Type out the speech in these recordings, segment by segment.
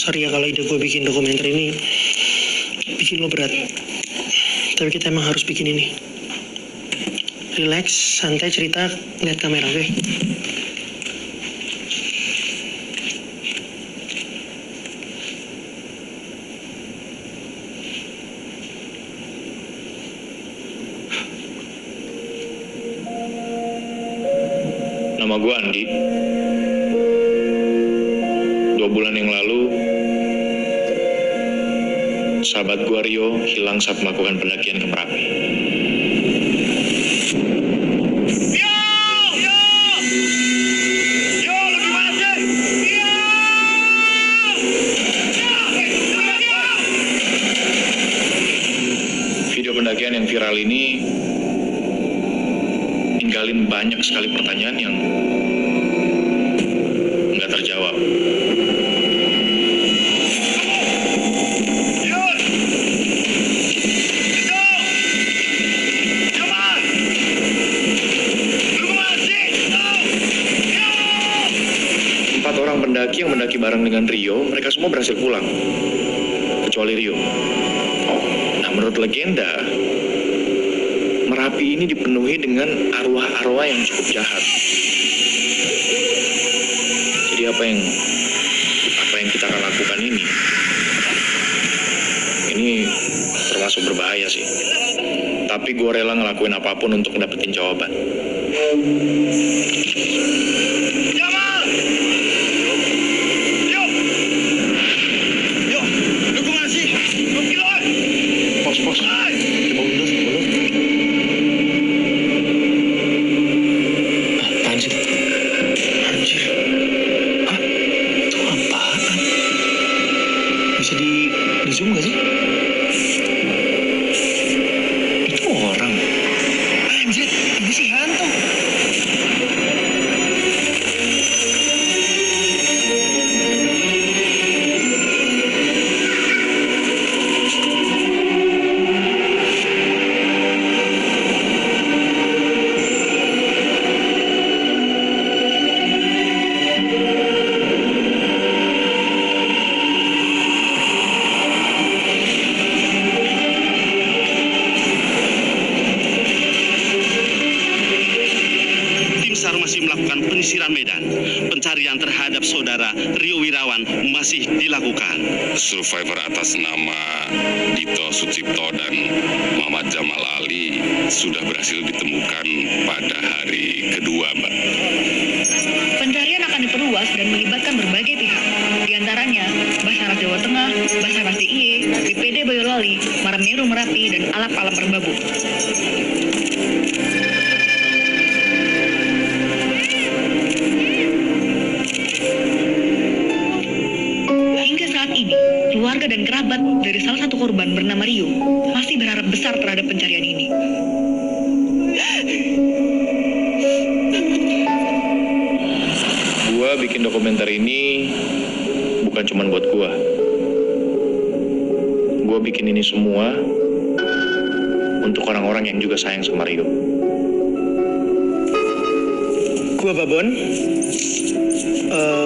Sorry ya kalau ide gue bikin dokumenter ini bikin lo berat. Tapi kita emang harus bikin ini. Relax, santai cerita, lihat kamera, oke? Nama gue Andi. 2 bulan yang lalu, sahabat gue Rio hilang saat melakukan pendakian ke Merapi. Video pendakian yang viral ini ninggalin banyak sekali pertanyaan yang nggak terjawab. Empat orang pendaki yang mendaki bareng dengan Rio, mereka semua berhasil pulang, kecuali Rio. Nah, menurut legenda, Merapi ini dipenuhi dengan arwah-arwah yang cukup jahat. Jadi apa yang kita akan lakukan ini termasuk berbahaya sih. Tapi gue rela ngelakuin apapun untuk dapetin jawaban. Jamal! Yuk, lu kemana sih? Lu kiloan! Pos. Di Zoom gak sih? Itu orang. Anjir, ini sih hantu. Masih melakukan penyisiran medan. Pencarian terhadap saudara Rio Wirawan masih dilakukan. Survivor atas nama Dito Sucipto dan Muhammad Jamal Ali sudah berhasil ditemukan pada hari kedua, Mbak. Pencarian akan diperluas dan melibatkan berbagai pihak, di antaranya Basarnas Jawa Tengah, Basarnas DIY, BPD Boyolali, Marinir Merapi, dan Alam Merbabu. Keluarga dan kerabat dari salah satu korban bernama Rio masih berharap besar terhadap pencarian ini. Gua bikin dokumenter ini bukan cuma buat gua. Gua bikin ini semua untuk orang-orang yang juga sayang sama Rio. Gua Babon.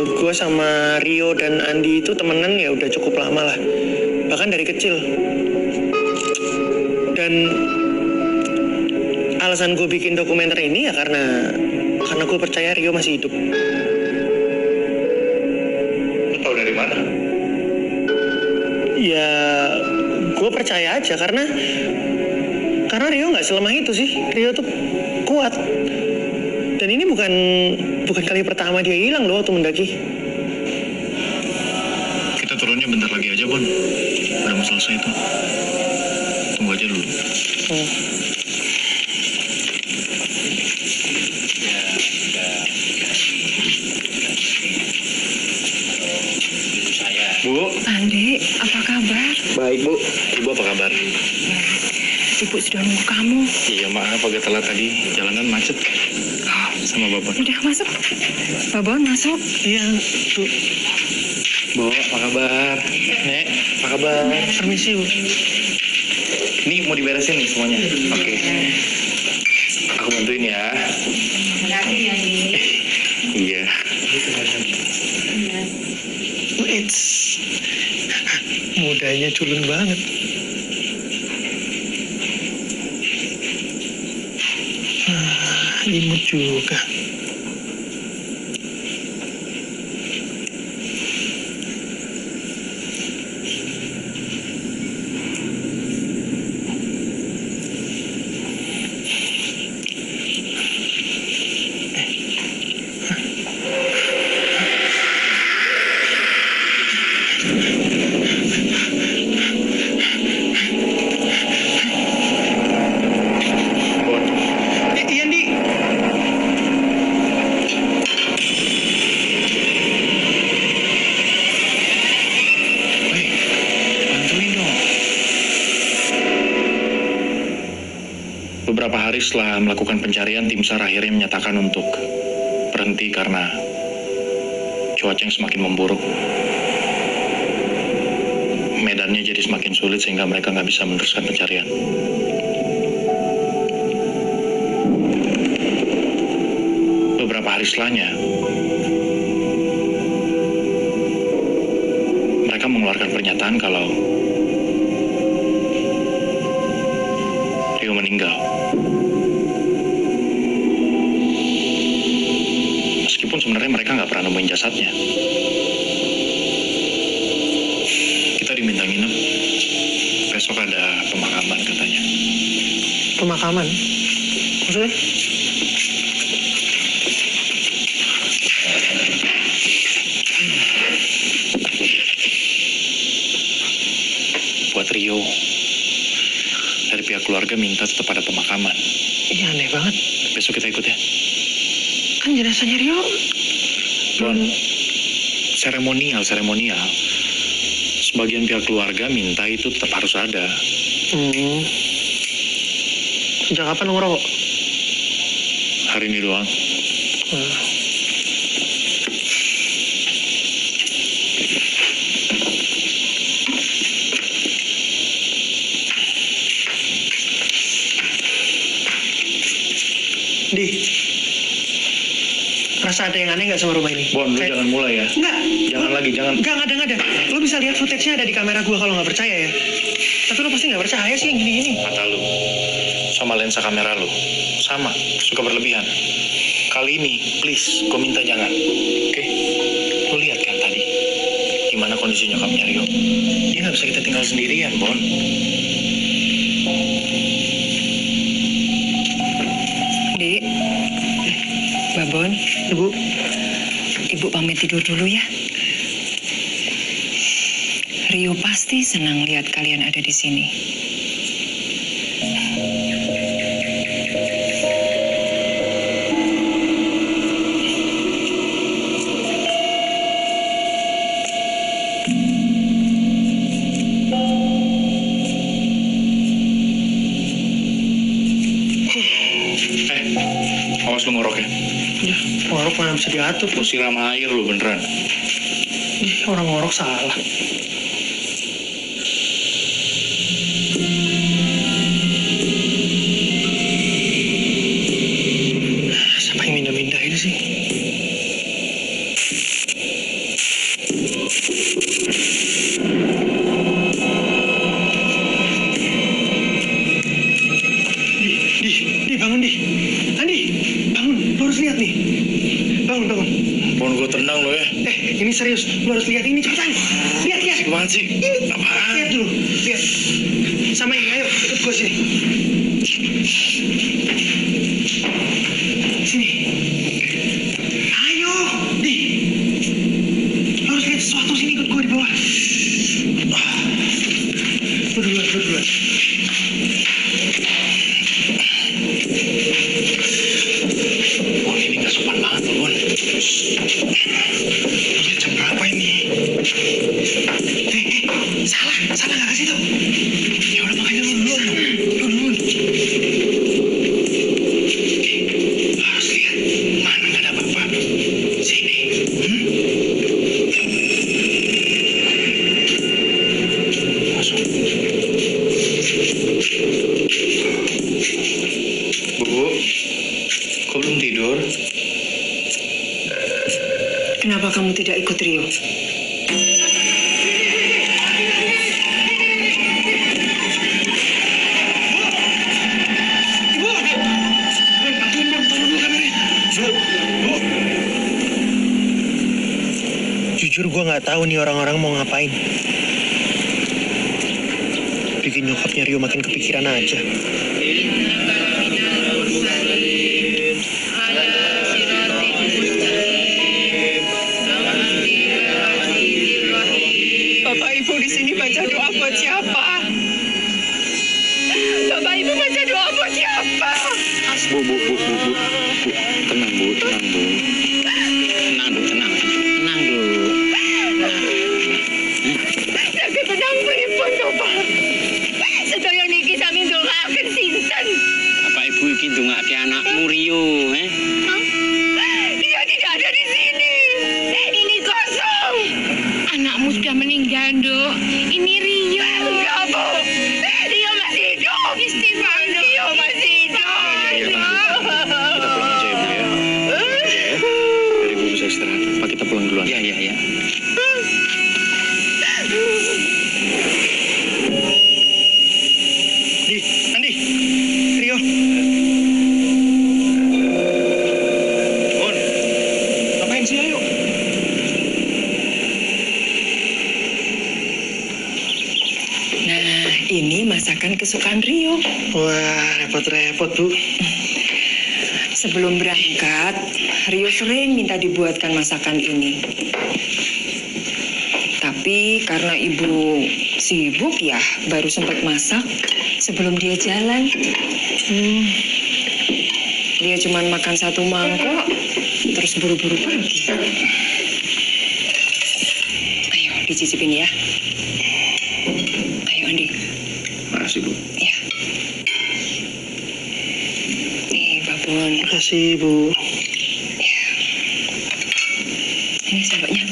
Gue sama Rio dan Andi itu temenan ya udah cukup lama lah, bahkan dari kecil. Dan alasan gue bikin dokumenter ini ya karena gue percaya Rio masih hidup. Lo tau dari mana? Ya gue percaya aja karena Rio nggak selemah itu sih. Rio tuh kuat. Dan ini bukan kali pertama dia hilang loh waktu mendaki. Kita turunnya bentar lagi aja, Bon. Udah mau selesai tuh. Tunggu aja dulu. Bu. Andi, apa kabar? Baik, Bu. Ibu apa kabar? Ibu sudah nunggu kamu. Iya, maaf agak telat tadi. Jalanan macet. Sama Babon. Udah masuk. Babon masuk. Iya, Bu. Bu, apa kabar? Nek, apa kabar? Permisi, Bu. Ini mau diberesin nih semuanya. Oke. Aku bantuin ya. Makasih ya, Andi. Iya. It's Mukanya culun banget. Imut juga. Ian, Di. Woi, bantuin dong. Beberapa hari setelah melakukan pencarian, tim SAR akhirnya menyatakan untuk berhenti karena cuaca yang semakin memburuk. Medannya jadi semakin sulit sehingga mereka nggak bisa meneruskan pencarian. Beberapa hari setelahnya, mereka mengeluarkan pernyataan kalau Rio meninggal. Meskipun sebenarnya mereka nggak pernah nemuin jasadnya. Kita diminta nginep. Besok ada pemakaman katanya. Pemakaman? Maksudnya? Buat Rio. Dari pihak keluarga minta tetap ada pemakaman. Iya, aneh banget. Besok kita ikut ya. Kan jenazahnya Rio Bon, seremonial. Sebagian pihak keluarga minta itu tetap harus ada. Sejak kapan lo ngerokok? Hari ini doang. Di, rasa ada yang aneh nggak sama rumah ini? Bon, lu jangan mulai ya. Nggak. Jangan lagi, jangan. Nggak ada. Lo bisa lihat footage-nya ada di kamera gua kalau nggak percaya ya. Tapi lo pasti nggak percaya sih yang gini-gini. Mata lu sama lensa kamera lu sama, suka berlebihan. Kali ini, please, gue minta jangan. Oke? Lu lihat kan tadi gimana kondisi nyokapnya Rio. Dia nggak bisa kita tinggal sendirian, Bon. Dek, Babon, Ibu, Ibu pamit tidur dulu ya. Rio pasti senang lihat kalian ada di sini. Awas lu ngorok ya. ya ngorok mana bisa diatur? Lu siram air lu beneran. Orang ngorok salah. Siapa yang mindah-mindah ini sih? Di, bangun Di. Andi, bangun. Lo harus lihat nih. Bangun. Bon, gue tenang lo ya. Ini serius. Lo harus lihat ini cepetan. Lihat. Apaan sih? Apaan? Lihat dulu. Lihat. Sama ini, ayo ikut gue sini. Sini. Ayo, Di. Lo harus lihat sesuatu sini, ikut gue di bawah. Lo duluan. Bon, ini gak sopan banget loh, Bon. Lihat jam berapa ini? Salah nggak ke situ? Ya udah makanya lu duluan. Harus lihat mana gak ada apa-apa. Sini. Masuk. Bu, kok belum tidur? Kenapa kamu tidak ikut Rio? Jujur gue nggak tahu nih orang-orang mau ngapain. Bikin nyokapnya Rio makin kepikiran aja. Bapak Ibu di sini baca doa buat siapa? Bapak Ibu baca doa buat siapa? Bu. Tenang, Bu. Tenang, Bu. Tenang. Sakit tenang pripun to, Pak? Sedaya niki sami ndongaaken sinten? Bapak Ibu iki ndongake anakmu Rio, Dia tidak ada di sini. Ini kosong. Anakmu sudah meninggal, Dok. Ini Rio. Enggak, Bu. Rio masih hidup. Istighfar, Dok. Rio masih hidup. Kita pulang aja ya, Bu ya. Biar Ibu bisa istirahat. Pak, kita pulang duluan. Ya. Andi, Rio. Bon, ngapain sih, ayo? Nah, ini masakan kesukaan Rio. Wah, repot-repot, Bu. Sebelum berangkat, Rio sering minta dibuatkan masakan ini. Tapi karena ibu sibuk ya, baru sempat masak sebelum dia jalan. Dia cuma makan 1 mangkok, terus buru-buru pergi. Ayo, dicicipin ya. Ayo, Andi. Makasih, Bu. Ya. Nih, Babon. Makasih, Bu. Ini sendoknya.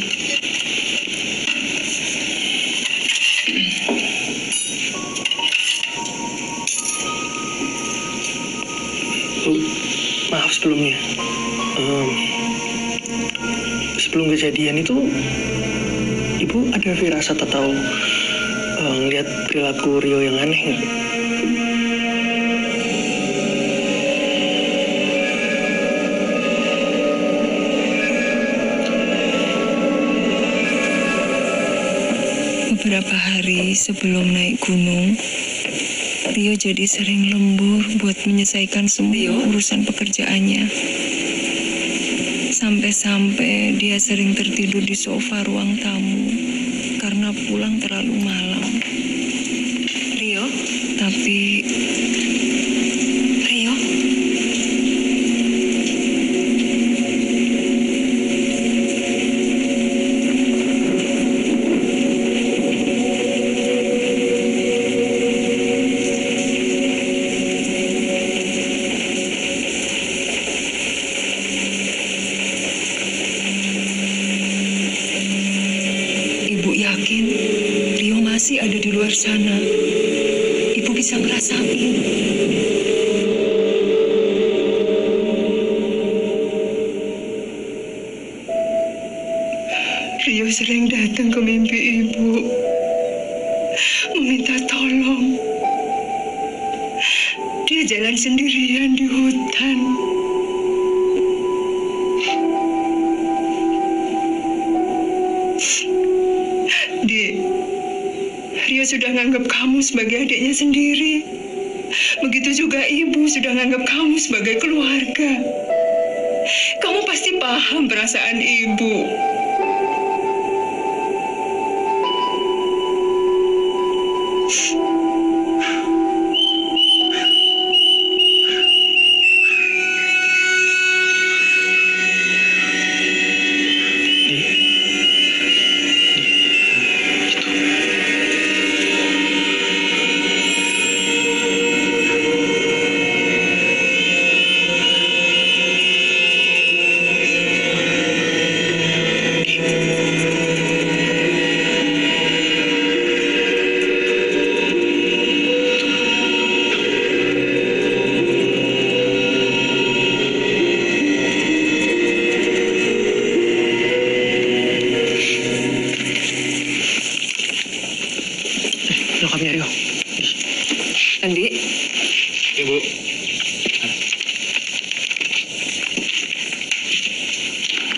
Bu, maaf sebelumnya. Sebelum kejadian itu, Ibu ada firasat atau ngeliat perilaku Rio yang aneh nggak? Beberapa hari sebelum naik gunung, Rio jadi sering lembur buat menyelesaikan semua urusan pekerjaannya. Sampai-sampai dia sering tertidur di sofa ruang tamu karena pulang terlalu malam. Rio? Tapi... Rio? Ibu yakin Rio masih ada di luar sana. Ibu bisa ngerasain. Rio sering datang ke mimpi ibu, meminta tolong. Dia jalan sendirian di hutan. Rio sudah nganggap kamu sebagai adiknya sendiri. Begitu juga ibu sudah nganggap kamu sebagai keluarga. Kamu pasti paham perasaan ibu. Nyokapnya Rio. Andi, Ibu.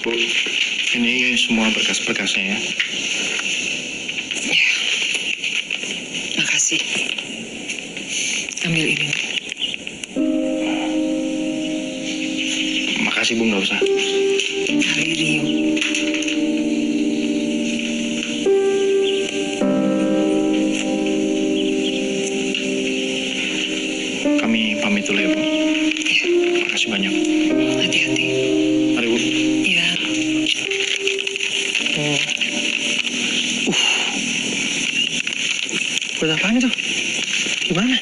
Bu. Ini semua berkas-berkasnya ya. Makasih. Ambil ini. Makasih Bu, nggak usah. Mari Rio. Kami pamit dulu ya Bu. Makasih banyak. Hati-hati. Mari Bu. Ya. Buat apaan itu? Gimana?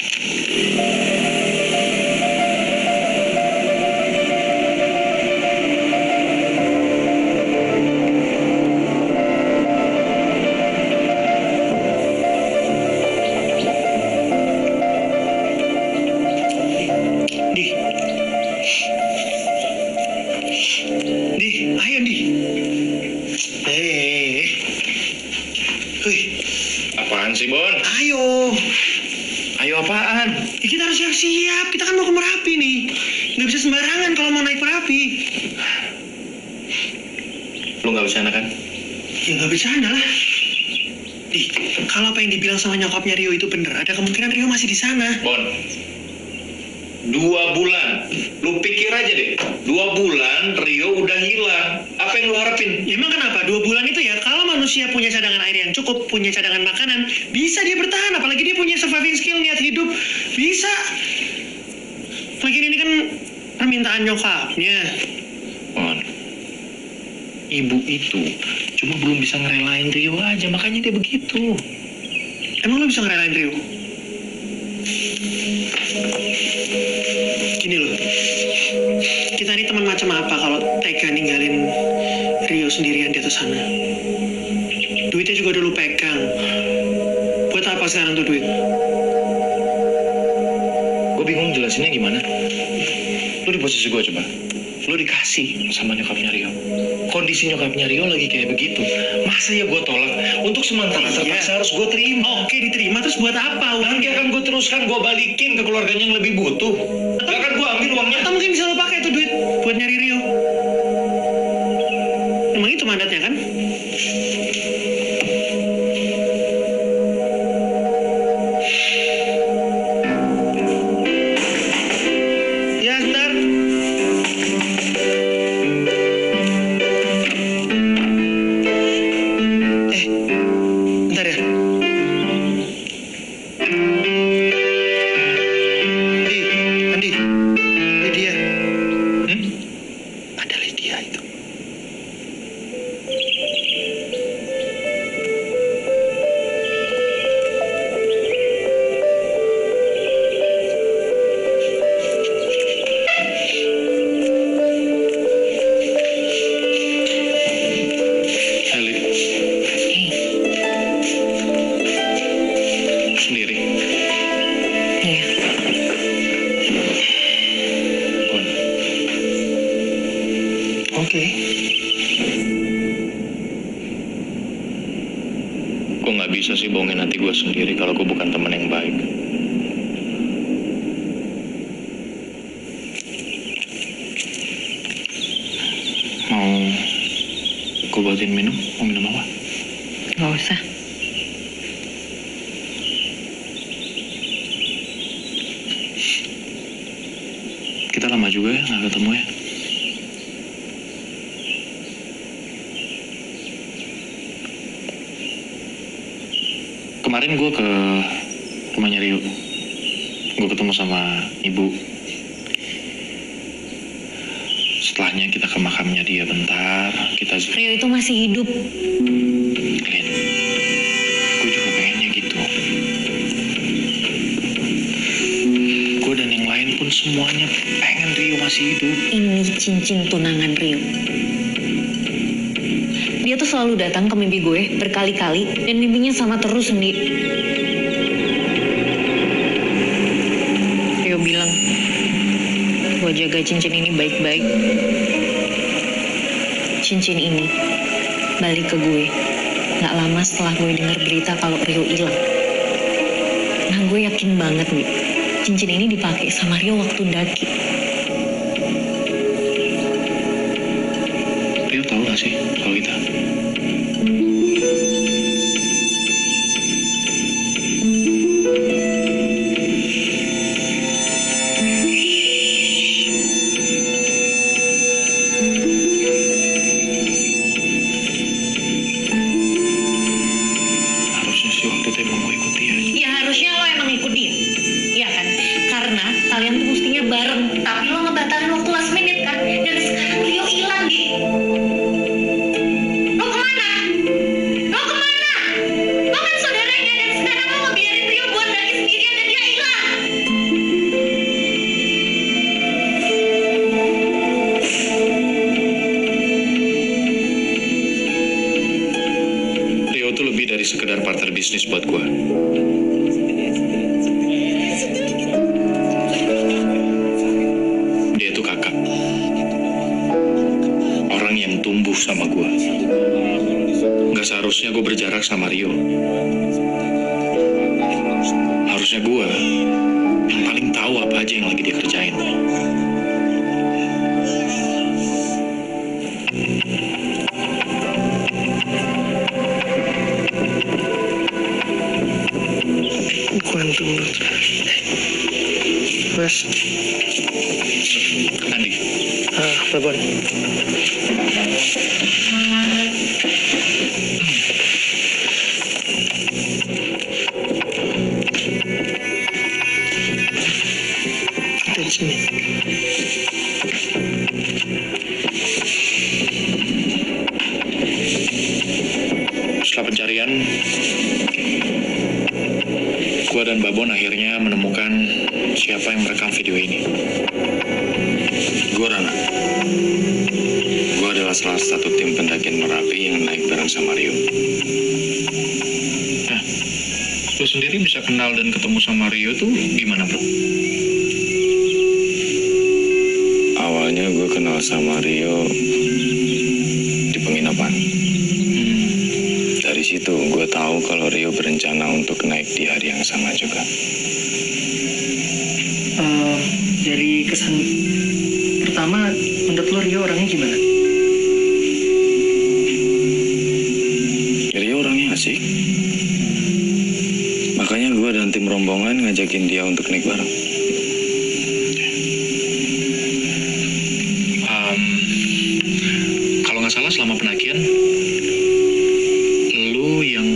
Di, ayo Di. Wih, Apaan sih Bon? ayo. Ayo apaan? Ya, kita harus siap-siap. Kita kan mau ke Merapi nih. Nggak bisa sembarangan kalau mau naik Merapi. Lu nggak bercanda kan? Ya nggak bercanda lah. Di, kalau apa yang dibilang sama nyokapnya Rio itu bener, ada kemungkinan Rio masih di sana. Bon, 2 bulan. Lu pikir aja deh, 2 bulan Rio udah hilang. Apa yang lu harapin? Ya, emang kenapa? 2 bulan itu ya, kalau manusia punya cadangan air yang cukup, punya cadangan makanan, bisa dia bertahan. Apalagi dia punya surviving skill, niat hidup. Bisa. Lagian ini kan permintaan nyokapnya. Bon, ibu itu cuma belum bisa ngerelain Rio aja, makanya dia begitu. Emang lo bisa ngerelain Rio? Gini loh, kita ini teman macam apa kalau tega ninggalin Rio sendirian di atas sana? Duitnya juga dulu pegang. Buat apa sekarang tuh duit? Gue bingung jelasinnya gimana. Lu di posisi gue coba. Lu dikasih sama nyokapnya Rio. Kondisi nyokapnya Rio lagi kayak begitu. Masa ya gue tolak? Untuk sementara terpaksa harus gue terima. Oke, diterima, terus buat apa? Nanti akan gue teruskan, gue balikin ke keluarganya yang lebih butuh. Gak akan gue ambil uangnya. Atau mungkin bisa lo pakai tuh duit buat nyari Rio. Emang itu mandatnya kan? Ya, sebentar. Bentar ya. Andi, Lydia. Ada Lydia itu. Heli, sendiri. Iya. Bon, Oke. gue nggak bisa sih bohongin hati gue sendiri kalau gue bukan teman yang baik. Mau gue buatin minum? Mau minum apa? Nggak usah. Kita lama juga ya nggak ketemu ya. Kemarin gue ke rumahnya Rio. Gue ketemu sama ibu. Setelahnya kita ke makamnya dia bentar. Kita Rio itu masih hidup. Lin, gue juga pengennya gitu. Gue dan yang lain pun semuanya pengen Rio masih hidup. Ini cincin tunangan Rio. Dia tuh selalu datang ke mimpi gue berkali-kali dan mimpinya sama terus, Ndi. Rio bilang, gue jaga cincin ini baik-baik. Cincin ini balik ke gue gak lama setelah gue dengar berita kalau Rio hilang. Nah, gue yakin banget nih, cincin ini dipakai sama Rio waktu daki. Rio tahu nggak sih kalau kita? Harusnya sih waktu itu emang gue ikuti aja. Ya harusnya lo emang ikutin. Iya kan? Karena kalian tuh mestinya bareng. Tapi lo ngebatalin waktu last minute kan? Dan sekarang Rio hilang, Di. Lo kemana? Lo kemana? Lo kan saudaranya dan sekarang lo ngebiarin Rio buat lagi sendirian dan dia hilang. Rio tuh lebih dari sekedar partner bisnis buat gue. Dia tuh kakak. Orang yang tumbuh sama gue. Gak seharusnya gue berjarak sama Rio. Harusnya gue yang paling tahu apa aja yang lagi dia kerjain. Kuantum. Mas. Andi, Babon. Di sini. setelah pencarian, gue dan Babon akhirnya menemukan siapa yang merekam video ini. Gue Rana. Gue adalah salah satu tim pendakian Merapi yang naik bareng sama Rio. Nah, lu sendiri bisa kenal dan ketemu sama Rio tuh gimana, bro? Awalnya gue kenal sama Rio di penginapan. Dari situ gue tahu kalau Rio berencana untuk naik di hari yang sama juga. Dari kesan pertama, menurut lo Rio orangnya gimana? Rio orangnya asik. Makanya gue dan tim rombongan ngajakin dia untuk naik bareng. Kalau nggak salah selama pendakian, lu yang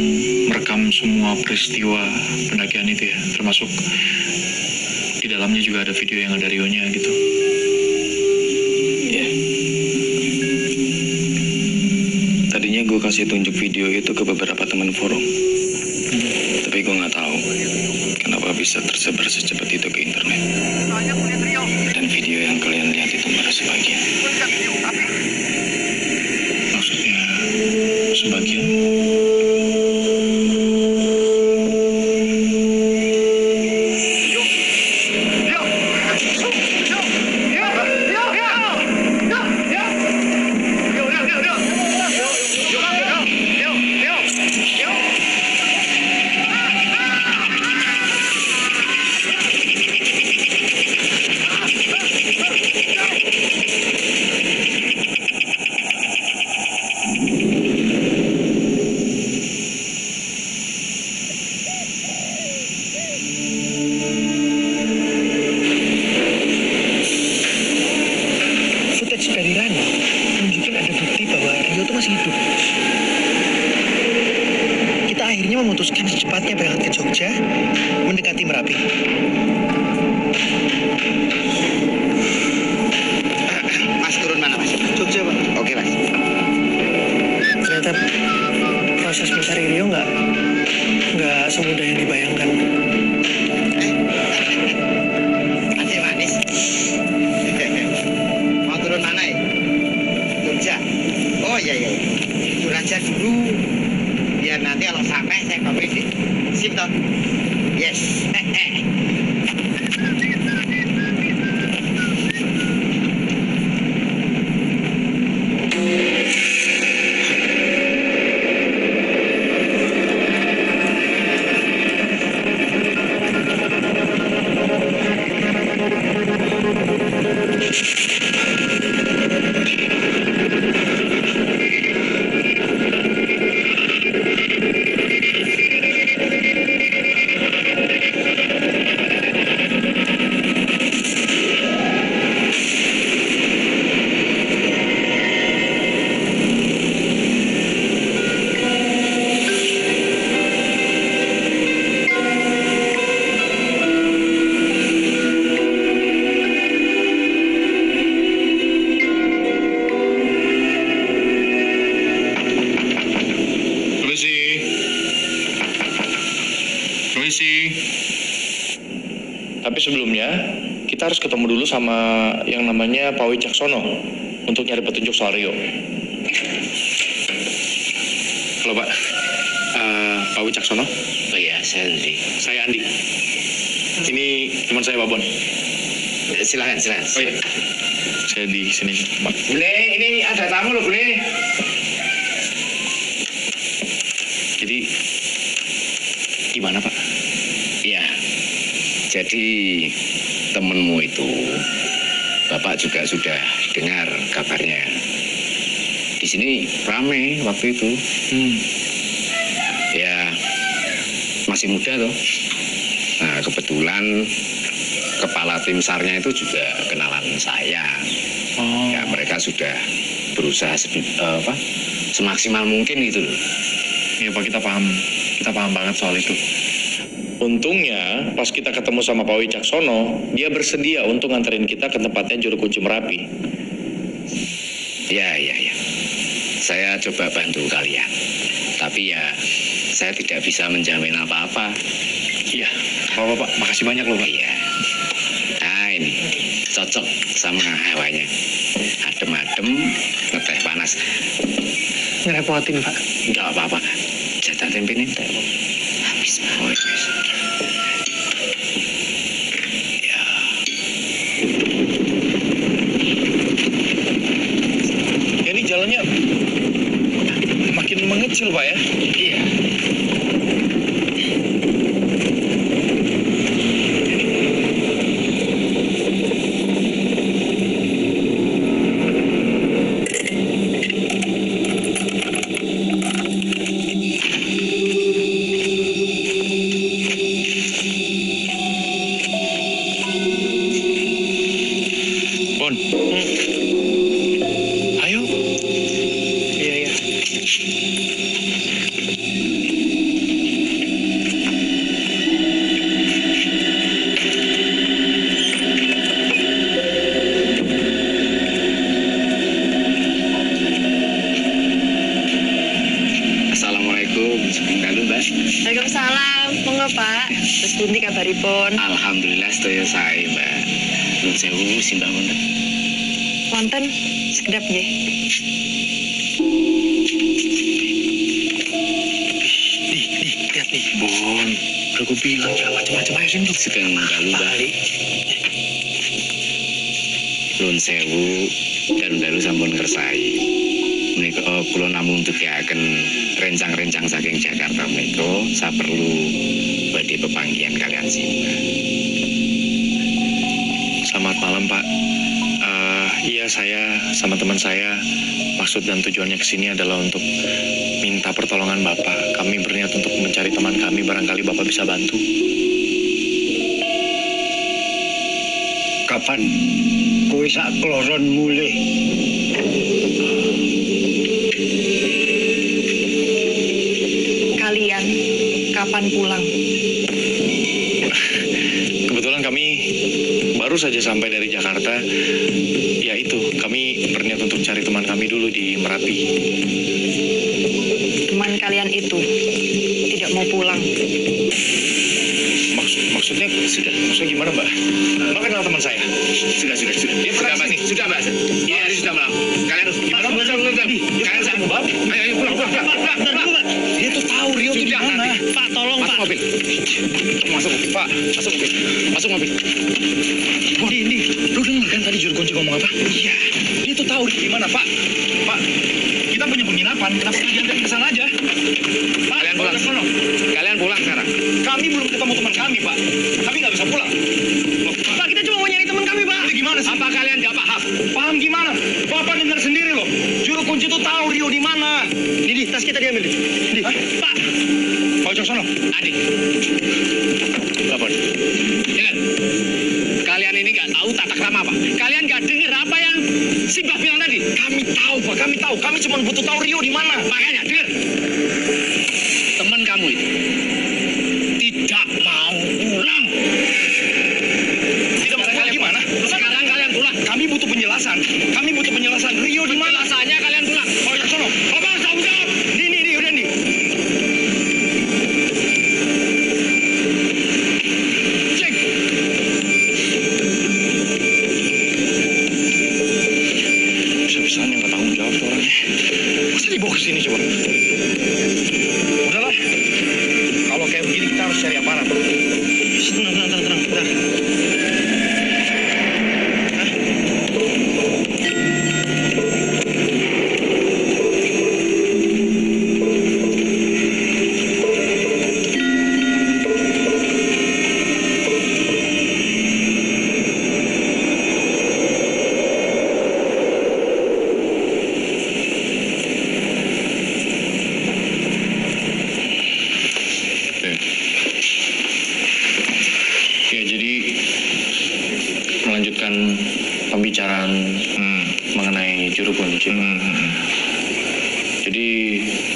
merekam semua peristiwa pendakian itu ya, termasuk di dalamnya juga ada video yang ada Rio-nya gitu. Iya. Tadinya gue kasih tunjuk video itu ke beberapa teman forum. Tapi gue nggak tahu kenapa bisa tersebar secepat itu ke internet. Dan video yang kalian lihat itu baru sebagian. Maksudnya sebagian? Footage dari Rani menunjukkan ada bukti bahwa Rio itu masih hidup. Kita akhirnya memutuskan secepatnya berangkat ke Jogja, mendekati Merapi. Mas turun mana, Mas? Jogja, Pak. Oke, Mas. Ternyata proses mencari Rio nggak semudah yang dibayangkan. Aceh manis. Mau turun mana ya? Jogja. Oh iya. Turun aja dulu. Biar nanti kalau sampai saya pamit. Sip toh? Yes. sebelumnya, kita harus ketemu dulu sama yang namanya Pak Wicaksono untuk nyari petunjuk soal Rio. Halo Pak, Pak Wicaksono? Oh iya, saya Andi. Saya Andi. Ini teman saya Pak Bon. Silakan. Oh iya, saya di sini Pak. Bule, ini ada tamu loh, Bule. Jadi, gimana Pak? Iya, jadi temenmu itu, Bapak juga sudah dengar kabarnya. Di sini rame waktu itu. Ya, masih muda tuh. Nah, kebetulan kepala tim SAR-nya itu juga kenalan saya. Ya, mereka sudah berusaha semaksimal mungkin gitu loh. Iya Pak, kita paham banget soal itu. Untungnya pas kita ketemu sama Pak Wicaksono, dia bersedia untuk nganterin kita ke tempatnya Juru Kunci Merapi. Ya. Saya coba bantu kalian. Tapi ya, saya tidak bisa menjamin apa-apa. Iya, Pak, makasih banyak loh Pak. Iya. Nah ini, cocok sama hawanya. Adem-adem, ngeteh panas. Ngerepotin, Pak. Enggak apa-apa. Jatah tempe ini entek. Habis, Pak. Oh, habis. Ya. Ya ini jalannya makin mengecil Pak ya? Iya. Bon. Ayo. Iya. Assalamualaikum. Halo, Mbak. Waalaikumsalam. Monggo, Pak. Terus pundi kabaripun? Alhamdulillah sedaya sae, Mbak. Nuwun sewu simbah wonten. Wonten sekedap nggih. Lihat nih, Bon. Udah gue bilang jangan macam-macam ayo sini. Sugeng dalu, Mbak. Nuwun sewu dalu sampun kersai. Menika kula namung tugaken rencang-rencang saking Jakarta menika saperlu badhe pepanggihan kalian simbah. Selamat malam Pak. Iya saya sama teman saya maksud dan tujuannya kesini adalah untuk minta pertolongan Bapak. Kami berniat untuk mencari teman kami, barangkali Bapak bisa bantu. Kapan kowe sak kloron mulih? Kalian kapan pulang? Kebetulan kami baru saja sampai dari Jakarta. Ya itu, kami berniat untuk cari teman kami dulu di Merapi. Teman kalian itu tidak mau pulang. Maksudnya gimana Mbak? Mbak kenal teman saya? Sudah. Dia sudah Mbak. Sudah Mbak. Ini hari sudah malam. Kalian gimana? Kalian saya Mbak. Ayo pulang. Dia tuh tahu Rio tuh di mana. Pak, tolong Pak. Mobil. Masuk mobil, Pak. Masuk mobil. Di, lu denger kan tadi Juru Kunci ngomong apa? Iya, dia tuh tahu di mana Pak. Pak, kita punya penginapan, kenapa nggak diantar ke sana aja? Pak, Kalian pulang sekarang. kami belum ketemu teman kami Pak. Kami nggak bisa pulang. Loh, Pak, kita cuma mau nyari teman kami, Pak. Ini gimana sih? Apa kalian nggak paham? Paham gimana? Bapak dengar sendiri loh. Juru Kunci tuh tahu Rio di mana. Di, tas kita diambil, Di. Pak, Pak Wicaksono. Adik, Lapor. dengar. Kalian ini nggak tahu tata krama apa? Kalian nggak dengar apa yang Simbah bilang tadi? Kami tahu Pak, kami tahu. Kami cuma butuh tahu Rio di mana. Makanya dengar. Teman kamu itu tidak mau pulang. Tidak mau pulang gimana? Sekarang kalian pulang. Kami butuh penjelasan. Kami butuh penjelasan. Rio di mana? Penjelasannya kalian pulang. Pak Wicaksono. Bapak harus tanggung jawab. Di, udah nih. Cek. Dibawa ke sini coba. Udahlah. Kalau kayak begini kita harus cari aparat. Tenang. Bentar. Ya, jadi melanjutkan pembicaraan mengenai juru kunci. Jadi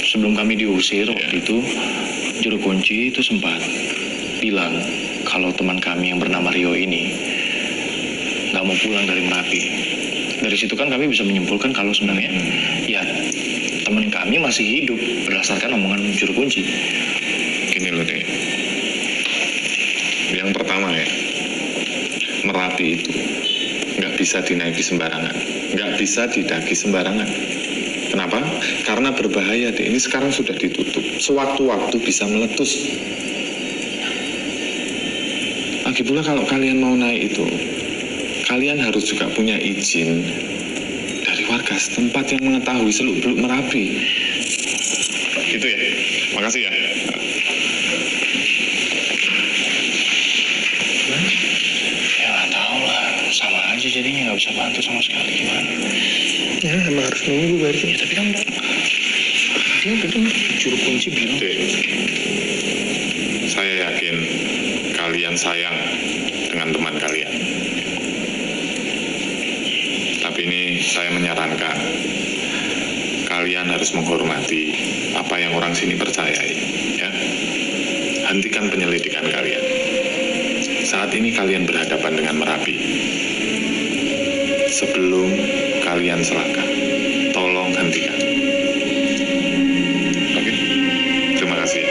sebelum kami diusir waktu itu, juru kunci itu sempat bilang kalau teman kami yang bernama Rio ini nggak mau pulang dari Merapi. Dari situ kan kami bisa menyimpulkan kalau sebenarnya ya teman kami masih hidup berdasarkan omongan juru kunci. Gini loh, Dek. Yang pertama ya, Merapi itu nggak bisa dinaiki sembarangan, nggak bisa didaki sembarangan. Kenapa? Karena berbahaya, Dek. Ini sekarang sudah ditutup. Sewaktu-waktu bisa meletus. Lagi pula kalau kalian mau naik itu, kalian harus juga punya izin dari warga setempat yang mengetahui seluk-beluk Merapi. Gitu ya. Makasih ya. Ya nggak tahu lah, sama aja jadinya nggak bisa bantu sama sekali gimana. Ya emang harus nunggu berarti. Ya tapi kan dia betul juru kunci bilang. Dek, saya yakin kalian sayang dengan teman kalian. Tapi ini saya menyarankan kalian harus menghormati apa yang orang sini percayai, ya. Hentikan penyelidikan kalian. Saat ini kalian berhadapan dengan Merapi. Sebelum kalian selangkah, tolong hentikan. Oke? Terima kasih.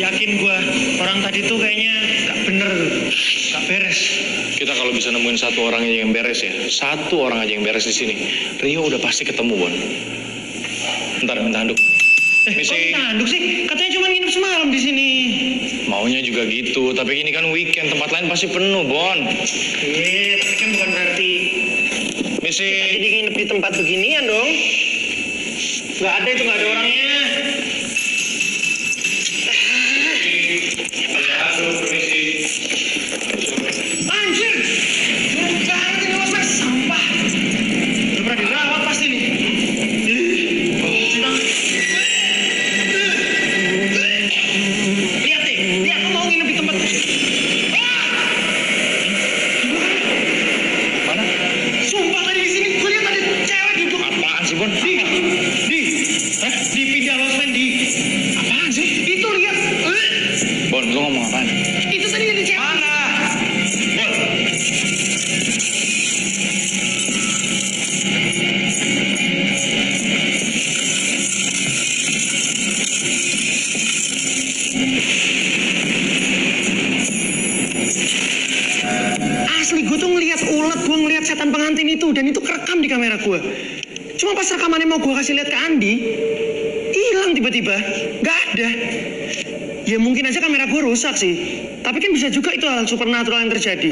Yakin gua orang tadi tuh kayaknya nggak bener, nggak beres. Kita kalau bisa nemuin satu orang aja yang beres ya, satu orang aja yang beres di sini, Rio udah pasti ketemu, Bon. Ntar minta handuk. Kok minta handuk sih? Katanya cuma nginep semalam di sini. Maunya juga gitu, tapi ini kan weekend, tempat lain pasti penuh, Bon. Iya, tapi kan bukan berarti Misi. kita jadi nginep di tempat beginian dong. Nggak ada itu, nggak ada orangnya. Anjir! Buruk banget ini mas, sampah. Udah pernah dirawat pasti nih. Lihat deh, lihat lu mau nginep di tempat Mana? sumpah tadi di sini, gue lihat ada cewek duduk. Apaan sih, Bon? Di pindah losmen di. Apaan sih? Itu lihat. Bon, lu ngomong apaan? Itu tadi ada cewek. Mana? Bon. Asli gue tuh ngelihat ulet, gue ngelihat setan pengantin itu dan itu kerekam di kamera gue. Cuma pas rekamannya mau gue kasih lihat ke Andi, hilang tiba-tiba, nggak ada. Ya mungkin aja kamera gue rusak sih, tapi kan bisa juga itu hal supernatural yang terjadi.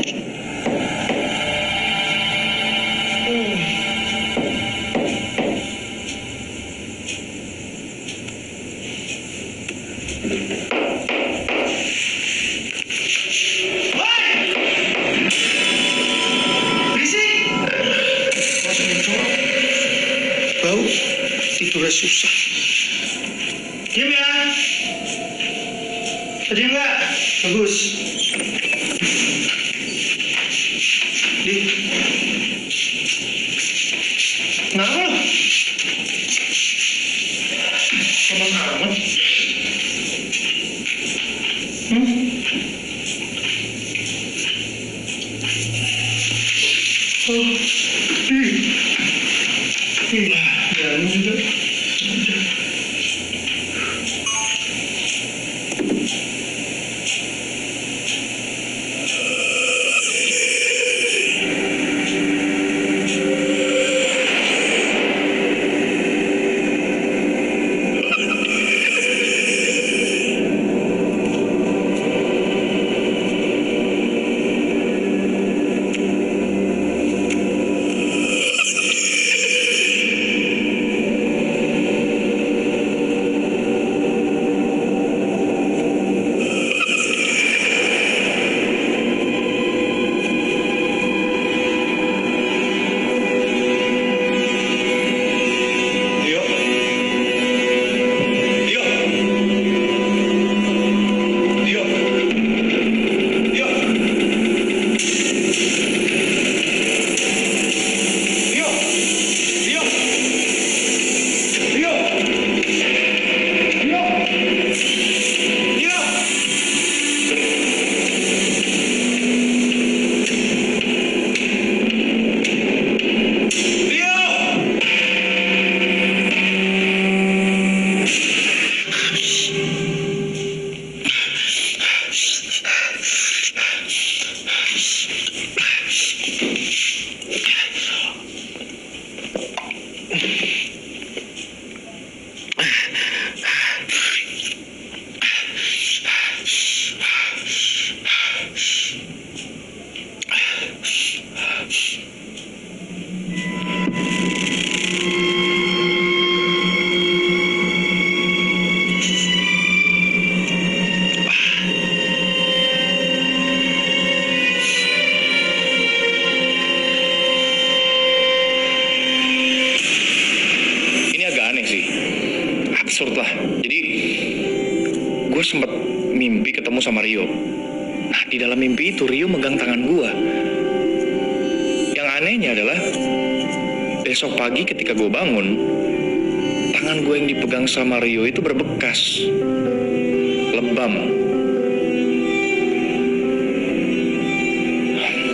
Bau, tidurnya susah. Diam ya. Diam nggak? Bagus. Di. Kenapa lo? Sama amat. Oh, ya, ini juga. lah. Jadi gue sempet mimpi ketemu sama Rio. Nah, di dalam mimpi itu Rio megang tangan gue. Yang anehnya adalah besok pagi ketika gue bangun, tangan gue yang dipegang sama Rio itu berbekas, lebam.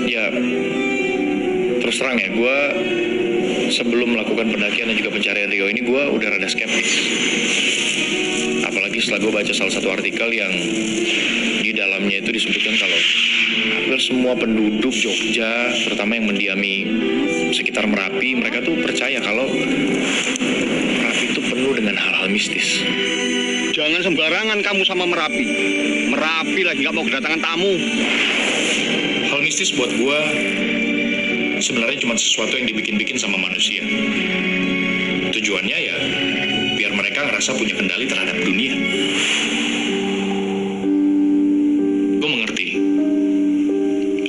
Ya, terus terang ya, gue sebelum melakukan pendakian dan juga pencarian Rio ini, gue udah rada skeptis. Apalagi setelah gue baca salah satu artikel yang di dalamnya itu disebutkan kalau hampir semua penduduk Jogja, terutama yang mendiami sekitar Merapi, mereka tuh percaya kalau Merapi itu penuh dengan hal-hal mistis. Jangan sembarangan kamu sama Merapi. Merapi lagi nggak mau kedatangan tamu. Hal mistis buat gue sebenarnya cuma sesuatu yang dibikin-bikin sama manusia. Tujuannya ya biar mereka ngerasa punya kendali terhadap dunia. Gue mengerti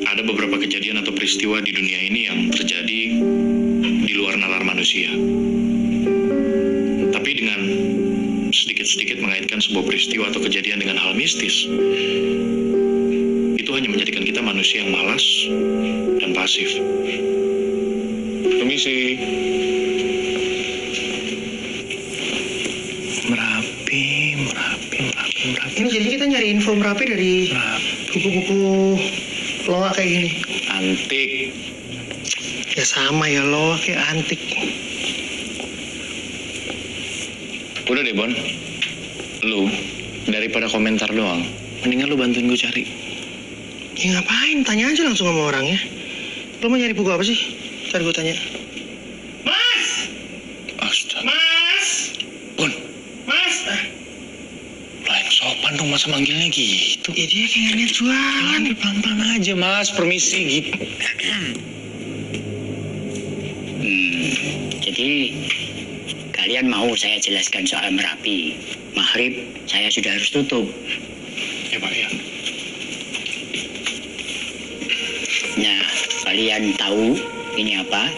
ada beberapa kejadian atau peristiwa di dunia ini yang terjadi di luar nalar manusia. Tapi dengan sedikit-sedikit mengaitkan sebuah peristiwa atau kejadian dengan hal mistis, itu hanya menjadikan kita manusia yang malas dan pasif. Permisi. Merapi. Ini jadi kita nyari info Merapi dari buku-buku loak kayak gini. Antik. Ya sama ya, loak kayak antik. Udah deh, Bon. Lu, daripada komentar doang, mendingan lu bantuin gue cari. Ya ngapain? Tanya aja langsung sama orangnya. Lo mau nyari buku apa sih? Ntar gue tanya. Mas! Astaga. Mas! Bon, Mas! lah yang sopan dong masa manggilnya gitu. Ya dia kayak niat jualan. Pelan-pelan aja, Mas. Permisi gitu. Jadi kalian mau saya jelaskan soal Merapi? Maghrib saya sudah harus tutup. Ya, Pak, ya. Nah, kalian tahu ini apa?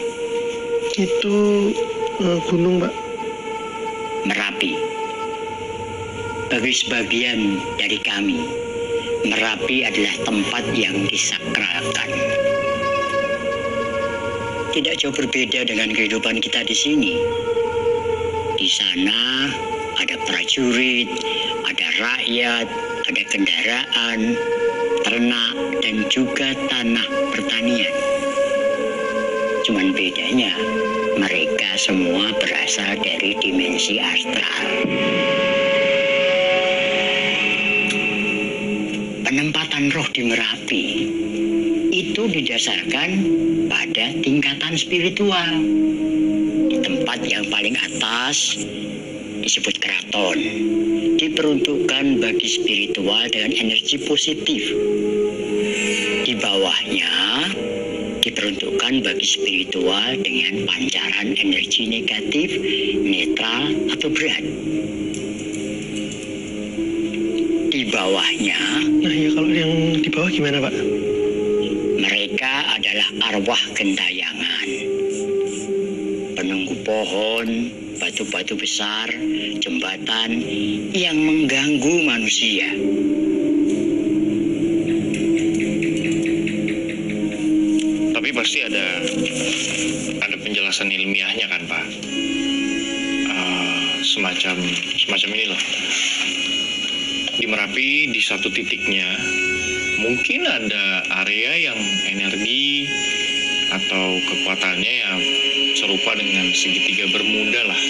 Itu gunung, Pak. Merapi. Bagi sebagian dari kami, Merapi adalah tempat yang disakralkan. Tidak jauh berbeda dengan kehidupan kita di sini. Di sana ada prajurit, ada rakyat, ada kendaraan, ternak, dan juga tanah pertanian. Cuman bedanya, mereka semua berasal dari dimensi astral. Penempatan roh di Merapi itu didasarkan pada tingkatan spiritual. Di tempat yang paling atas disebut keraton, diperuntukkan bagi spiritual dengan energi positif. Di bawahnya diperuntukkan bagi spiritual dengan pancaran energi negatif, netral, atau berat. Di bawahnya, Nah ya kalau yang di bawah gimana, Pak? mereka adalah arwah gentayangan, penunggu pohon, batu-batu besar, jembatan yang mengganggu manusia. Tapi pasti ada penjelasan ilmiahnya kan, Pak? Semacam ini loh. Di Merapi di satu titiknya mungkin ada area yang energi atau kekuatannya yang serupa dengan segitiga Bermuda lah.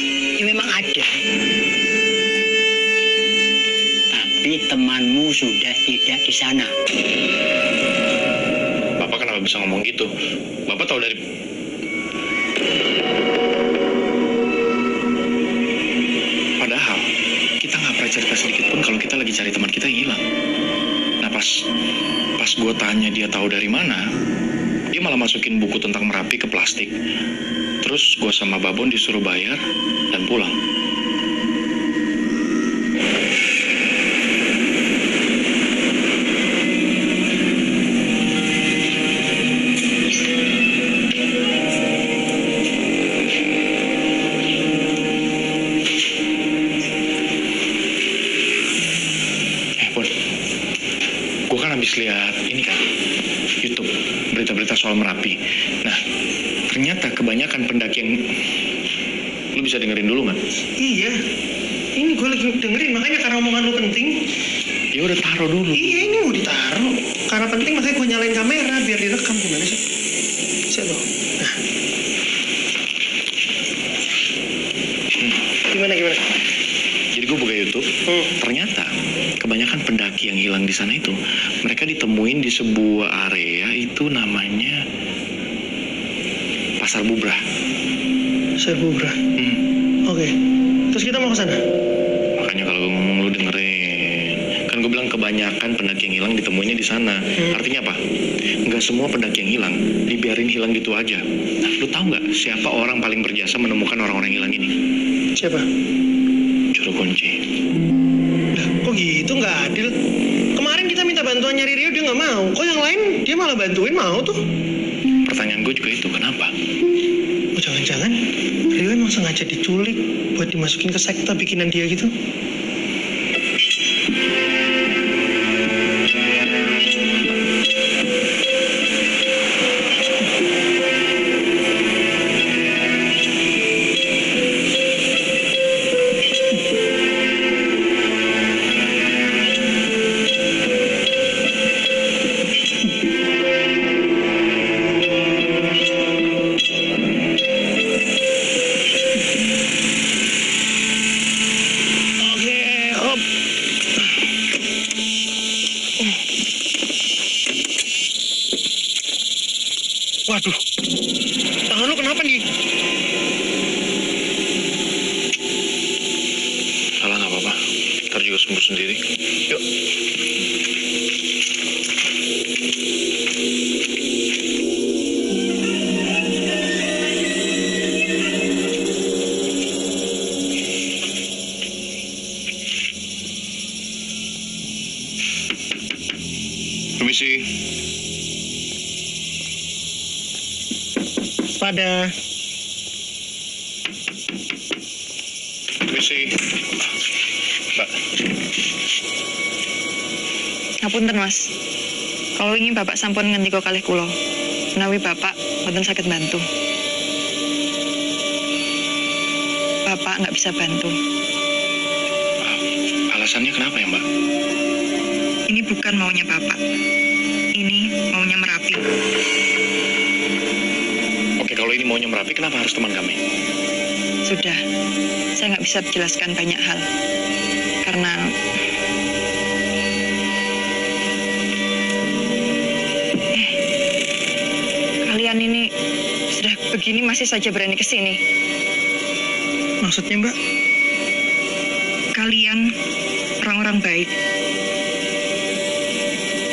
Ya memang ada. Tapi temanmu sudah tidak di sana. Bapak kenapa bisa ngomong gitu? Bapak tahu dari... Padahal kita nggak pernah cerita sedikit pun kalau kita lagi cari teman kita yang hilang. Nah pas gue tanya dia tahu dari mana, dia malah masukin buku tentang Merapi ke plastik. Terus gue sama Babon disuruh bayar dan pulang. habis lihat ini kan, YouTube, berita-berita soal Merapi. Nah, ternyata kebanyakan pendaki yang... Lu bisa dengerin dulu nggak? Iya, ini gue lagi dengerin, makanya karena omongan lu penting. Ya udah taruh dulu. Iya, ini mau ditaruh. Karena penting makanya gue nyalain kamera biar direkam. Gimana sih? Saya tuh. Nah. Gimana? Jadi gue buka YouTube, ternyata kebanyakan pendaki yang hilang di sana itu, mereka ditemuin di sebuah area itu namanya Pasar Bubrah. Pasar Bubrah. Oke. Terus kita mau ke sana? Makanya kalau gue ngomong lu dengerin. Kan gue bilang kebanyakan pendaki yang hilang ditemuinnya di sana. Artinya apa? Nggak semua pendaki yang hilang dibiarin hilang gitu aja. Nah, lu tahu nggak siapa orang paling berjasa menemukan orang-orang yang hilang ini? Siapa? Juru kunci. Lah, kok gitu, nggak adil? Kemarin kita minta bantuan nyari Rio, dia nggak mau. Kok yang lain dia malah bantuin, mau tuh? Pertanyaan gue juga itu, kenapa? Oh, jangan-jangan Rio emang sengaja diculik buat dimasukin ke sekte bikinan dia gitu? Waduh, tangan lu kenapa nih? Salah nggak apa-apa, ntar juga sembuh sendiri. Yuk. Permisi. Pada Permisi. Mbak. Ngapunten Mas, kalau ingin Bapak sampun ngendika kalih kula, menawi Bapak mboten saged bantu. Bapak nggak bisa bantu. Alasannya kenapa ya, Mbak? Ini bukan maunya Bapak. Ini maunya Merapi. Oke, kalau ini maunya Merapi, kenapa harus teman kami? Sudah, saya nggak bisa menjelaskan banyak hal. Karena kalian ini sudah begini masih saja berani ke sini. maksudnya Mbak? Kalian orang-orang baik.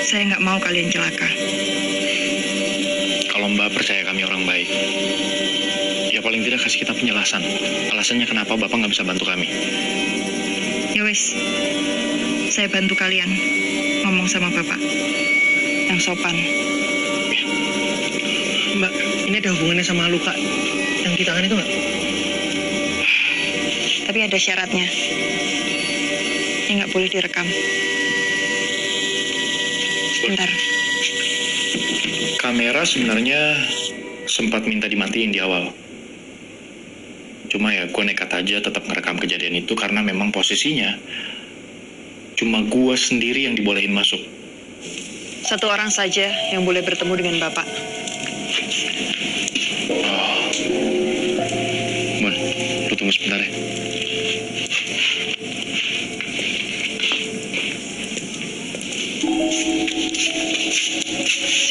Saya nggak mau kalian celaka. Kalau Mbak percaya kami orang baik, ya paling tidak kasih kita penjelasan. Alasannya kenapa Bapak nggak bisa bantu kami. Ya wes, saya bantu kalian ngomong sama Bapak yang sopan. Mbak, ini ada hubungannya sama luka yang di tangan itu nggak? Tapi ada syaratnya. Ini nggak boleh direkam. Sebentar. Kamera sebenarnya sempat minta dimatiin di awal. Cuma ya gue nekat aja tetap ngerekam kejadian itu karena memang posisinya cuma gue sendiri yang dibolehin masuk. Satu orang saja yang boleh bertemu dengan Bapak. Mon, lu tunggu sebentar ya.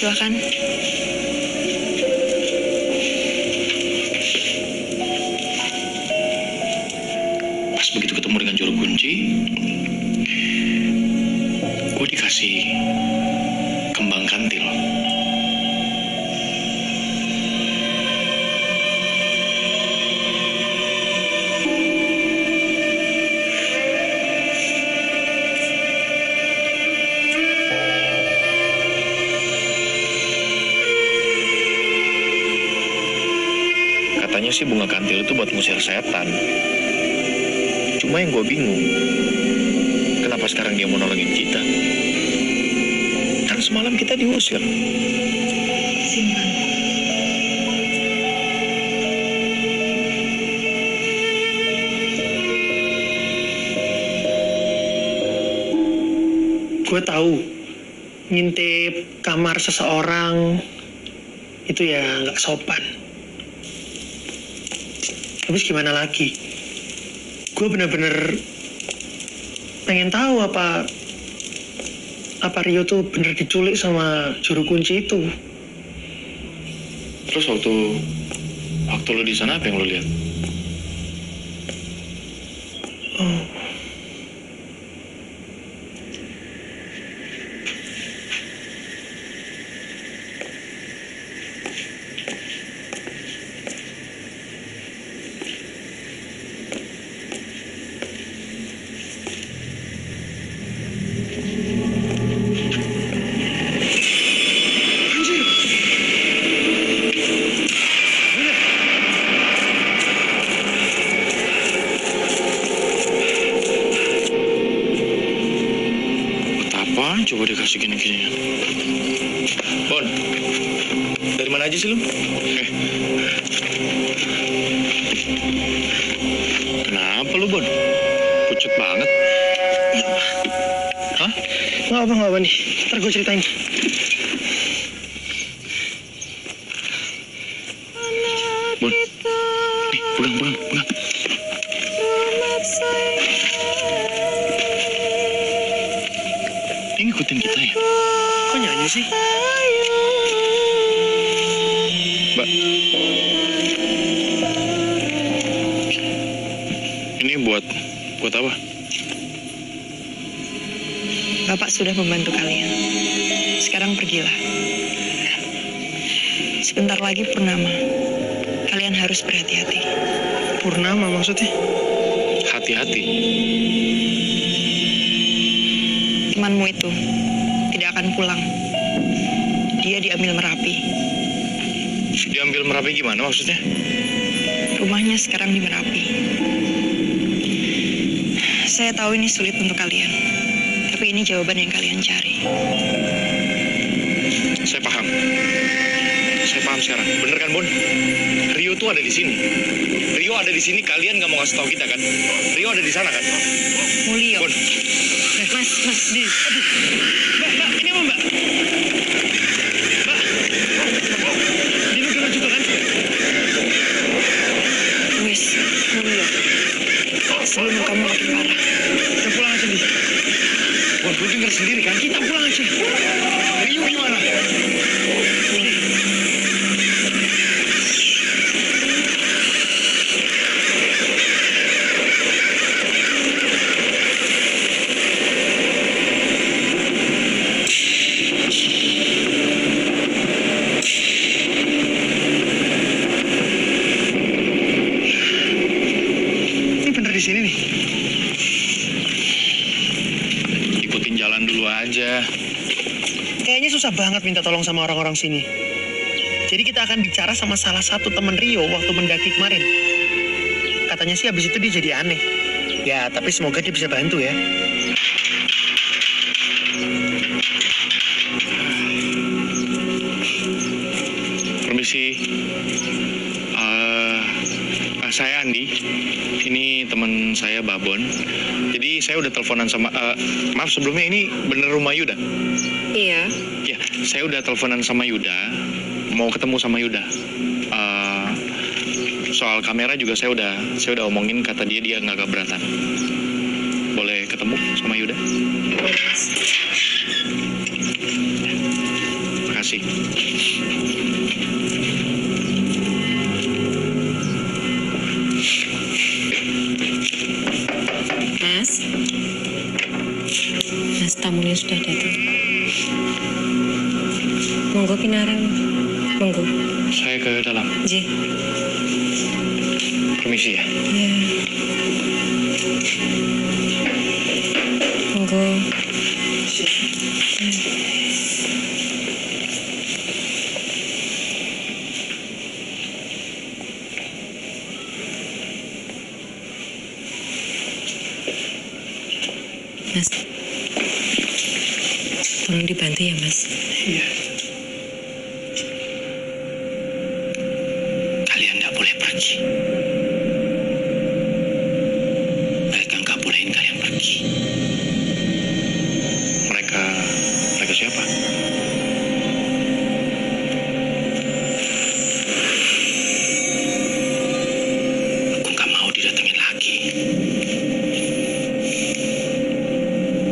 Silakan. Pas begitu ketemu dengan juru kunci, gue dikasih kembang kantil. Katanya sih bunga kantil itu buat ngusir setan. Cuma yang gue bingung, kenapa sekarang dia mau nolongin kita? kita diusir. Simpan. Gue tahu ngintip kamar seseorang itu ya nggak sopan. Habis gimana lagi? Gue bener-bener pengen tahu apa Rio tuh bener diculik sama juru kunci itu. Terus waktu lo di sana apa yang lo lihat? Oh. Coba dikasih gini-ginian. Bon, dari mana aja sih lu? Kenapa lu, Bon? Pucet banget. Hah? Nggak apa nih. Ntar gue ceritain. Bon, nih, pegang. Dia ngikutin kita ya? Kok nyanyi sih? Mbak, ini buat apa? Bapak sudah membantu kalian. Sekarang pergilah. Sebentar lagi purnama. Kalian harus berhati-hati. Purnama maksudnya? Hati-hati. Temanmu itu tidak akan pulang. Dia diambil Merapi. Diambil Merapi gimana maksudnya? Rumahnya sekarang di Merapi. Saya tahu ini sulit untuk kalian, tapi ini jawaban yang kalian cari. Saya paham sekarang. Bener kan, Bon? Rio tuh ada di sini. Rio ada di sini, kalian nggak mau ngasih tahu kita kan? Rio ada di sana kan? Mulio. Bon. Mas, Aduh. Mbak, ini apa, Mbak? Mbak. Dia dengar juga kan? Wis, Mulio. Sebelum kamu makin parah. Kita pulang aja, Di. Bon, lu denger sendiri kan? Kita pulang aja. Rio gimana? Di sini nih. Ikutin jalan dulu aja. Kayaknya susah banget minta tolong sama orang-orang sini. Jadi kita akan bicara sama salah satu teman Rio waktu mendaki kemarin. Katanya sih habis itu dia jadi aneh. Ya, tapi semoga dia bisa bantu ya. Permisi. Saya Andi. Ini teman saya Babon. Jadi saya udah teleponan sama maaf sebelumnya, ini bener rumah Yuda? Iya. Ya, saya udah teleponan sama Yuda. Mau ketemu sama Yuda. Soal kamera juga saya udah omongin, kata dia nggak keberatan. Boleh ketemu sama Yuda? Makasih. Mas, tamunya sudah datang. Monggo kinarang. Monggo. Saya ke dalam. Ji. Permisi ya. Iya. Monggo. Mas, Tolong dibantu ya, Mas. Iya. Kalian nggak boleh pergi. Mereka nggak bolehin kalian pergi. Mereka siapa? Aku nggak mau didatengin lagi.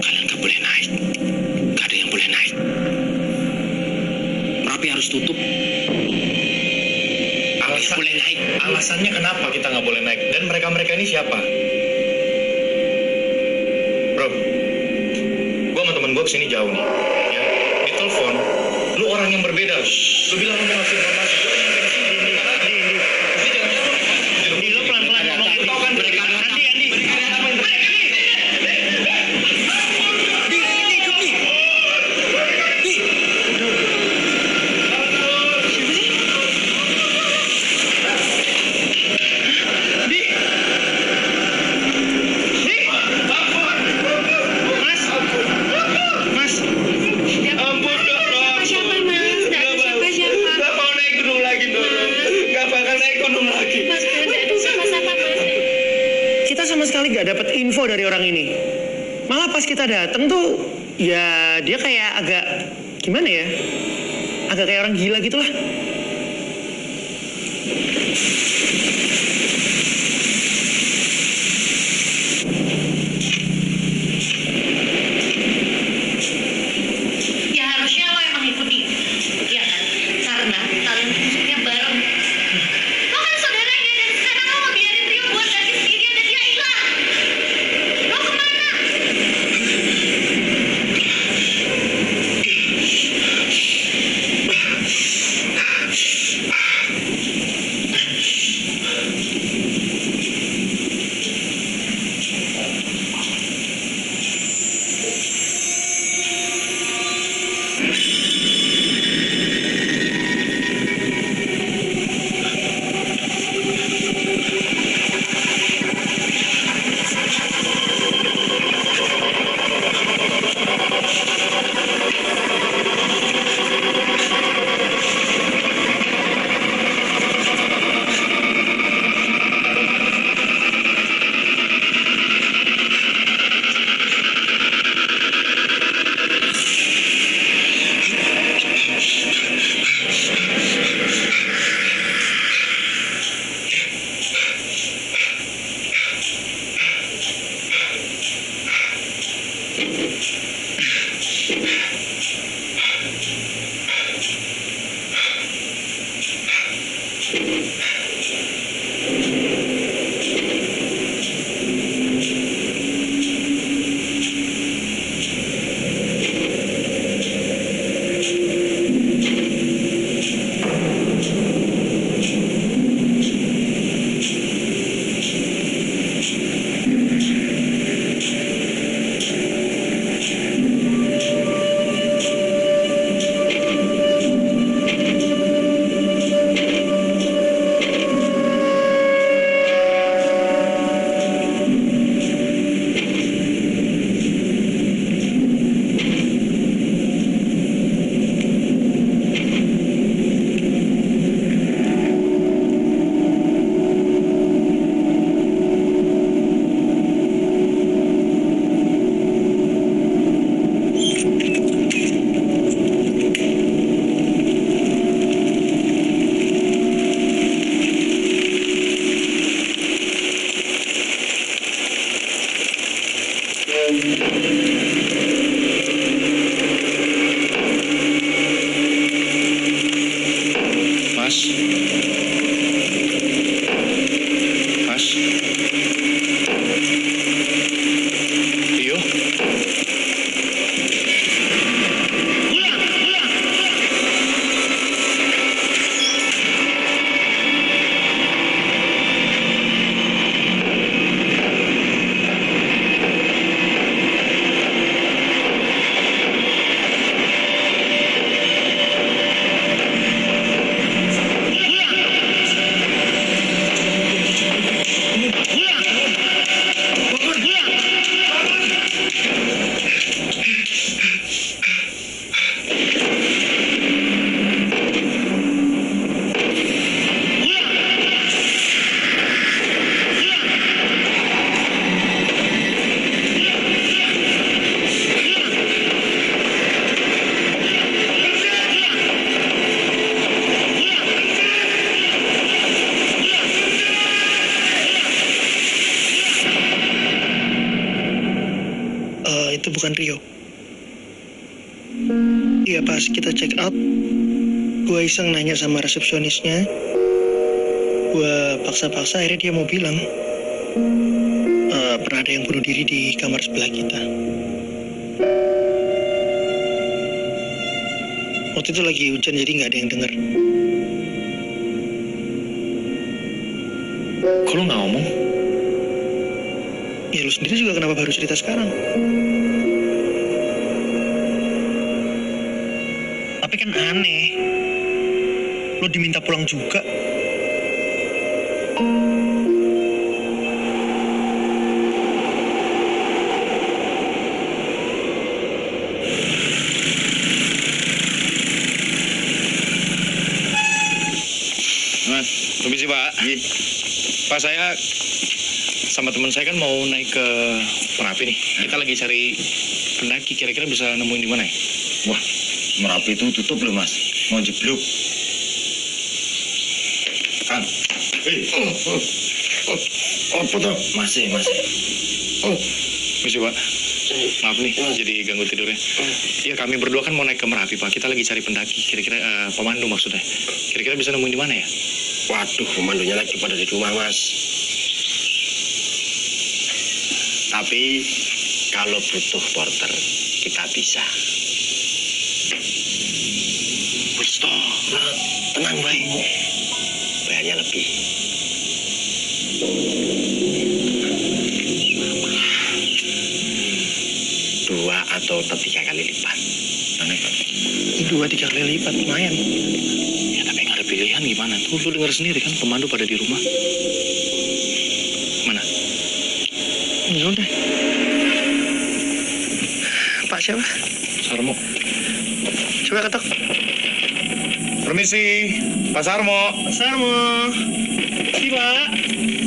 Kalian nggak boleh naik. Nggak ada yang boleh naik. Merapi harus tutup. Boleh naik. Alasannya kenapa kita nggak boleh naik? Dan mereka ini siapa? Bro, gua sama temen gua kesini jauh nih. Ya, di telepon, lu orang yang berbeda. Lu bilang lu mau ngasih informasi. Gua nyampe di sini. Di lo pelan-pelan ngomong. Lu tau kan mereka ada Andi. Kita sama sekali gak dapat info dari orang ini. Malah pas kita datang tuh, ya dia kayak agak gimana ya? Agak kayak orang gila gitu lah. Ya harusnya lo emang ikuti. Ya kan? Karena kalian musiknya bareng. Lo kan saudaranya dan sekarang lo ngebiarin Rio buat ganti sendirian dan dia hilang. Lo kemana? itu bukan Rio. Iya, pas kita check out, gue iseng nanya sama resepsionisnya. Gue paksa-paksa, akhirnya dia mau bilang pernah ada yang bunuh diri di kamar sebelah kita. Waktu itu lagi hujan, jadi nggak ada yang denger. Kok lu nggak ngomong? Ya lu sendiri juga kenapa baru cerita sekarang? Tapi kan aneh. Lu diminta pulang juga. Mas, permisi Pak. Pak, saya sama teman saya kan mau naik ke Merapi nih. Kita lagi cari pendaki, kira-kira bisa nemuin di mana ya? Wah, Merapi itu tutup loh mas, mau jeblok. Kan? Apa tuh? Masih. Misi Pak. Maaf nih, jadi ganggu tidurnya. Iya, kami berdua kan mau naik ke Merapi Pak. Kita lagi cari pendaki, kira-kira pemandu maksudnya. Kira-kira bisa nemuin di mana ya? Waduh, pemandunya lagi pada di rumah mas. Tapi kalau butuh porter, kita bisa. Wis toh, tenang baik. Bayarnya lebih. 2 atau 3 kali lipat. Aneh kan? 2-3 kali lipat, lumayan. Ya tapi nggak ada pilihan gimana? Tuh lu denger sendiri kan, pemandu pada di rumah. Mana? Ya udah. Pak siapa? Sarmo. Coba ketok. Permisi, Pak Sarmo. Pak Sarmo. Si Pak.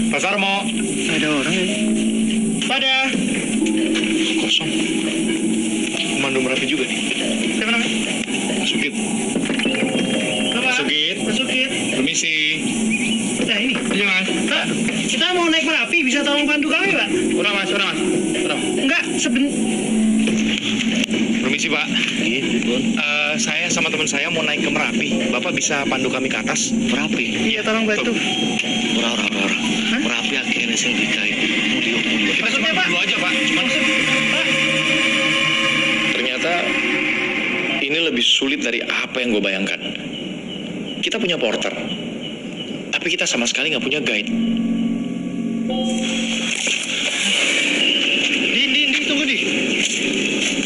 Pak Sarmo. Ada orang ya? Pada. Kosong. Pemandu Merapi juga nih. Siapa namanya? Sugit. Pak Sugit. Sugit. Permisi. Nah ini. Iya mas. Pak, kita mau naik Merapi, bisa tolong bantu kami Pak? Udah mas. Enggak, Permisi Pak. Saya sama teman saya mau naik ke Merapi. Bapak bisa pandu kami ke atas Merapi? Iya, tolong bantu. Ora. Merapi akhirnya sing digawe. Kita cuma dulu aja Pak. Pak. Ternyata ini lebih sulit dari apa yang gue bayangkan. Kita punya porter, tapi kita sama sekali nggak punya guide. Di, tunggu di.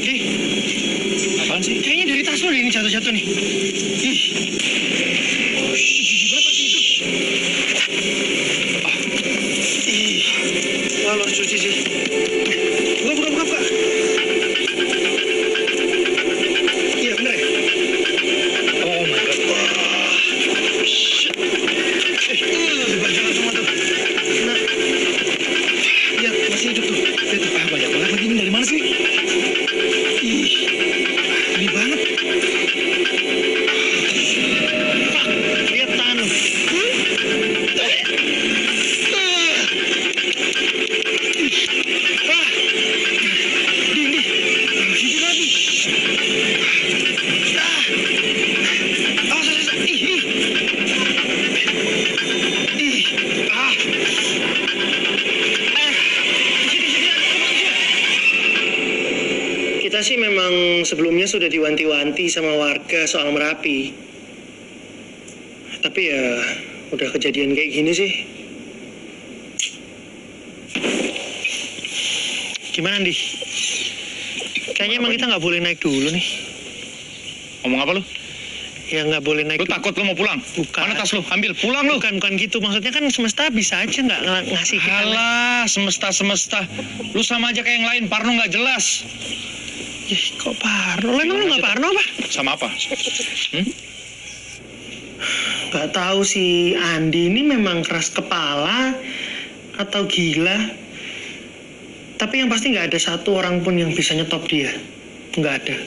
Di. Apaan sih? Kayaknya dari tas lo ini jatuh-jatuh nih. Ih. Oh, gigi banget pasti itu. Ih. Wah, lo harus cuci sih. Buka. Iya, bener ya? Oh my god. Wah. Shit. Dibanjakan semua tuh. Nah. Lihat, masih hidup tuh. Lihat tuh, banyak banget lagi. Ini dari mana sih? Ih. Ini banget. Fuck. Lihat tangan lu. Di. Sini lagi. Ih. Kita sih memang sebelumnya sudah diwanti-wanti sama warga soal Merapi. Tapi ya udah kejadian kayak gini sih. Gimana, Andi? Kayaknya emang kita nggak boleh naik dulu nih. Ngomong apa lu? Ya nggak boleh naik. Lu takut lu mau pulang? Bukan. Mana tas lu? Ambil, pulang lu. Bukan gitu. Maksudnya kan semesta bisa aja nggak ngasih kita. Alah, semesta. Lu sama aja kayak yang lain, Parno nggak jelas. Ih, kok Parno? Lo emang lu nggak Parno apa? Sama apa? Nggak tahu si Andi ini memang keras kepala atau gila. Tapi yang pasti nggak ada satu orang pun yang bisa nyetop dia. Nggak ada.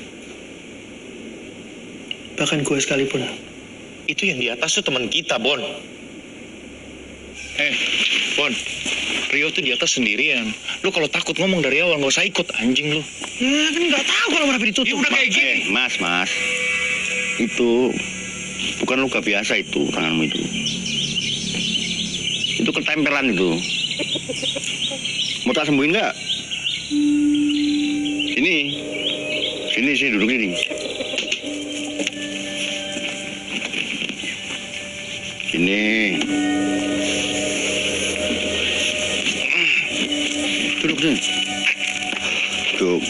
Bahkan gue sekalipun. Itu yang di atas tuh teman kita, Bon. Bon, Rio tuh di atas sendirian. Lu kalau takut ngomong dari awal, nggak usah ikut, anjing lu. Ya kan nggak tahu kalau Merapi ditutup. Ya udah kayak gini. Mas. Itu bukan luka biasa itu, tanganmu itu. Itu ketempelan itu. Mau tak sembuhin nggak? Sini, duduk ini. Sini. Duduk sini. Duduk.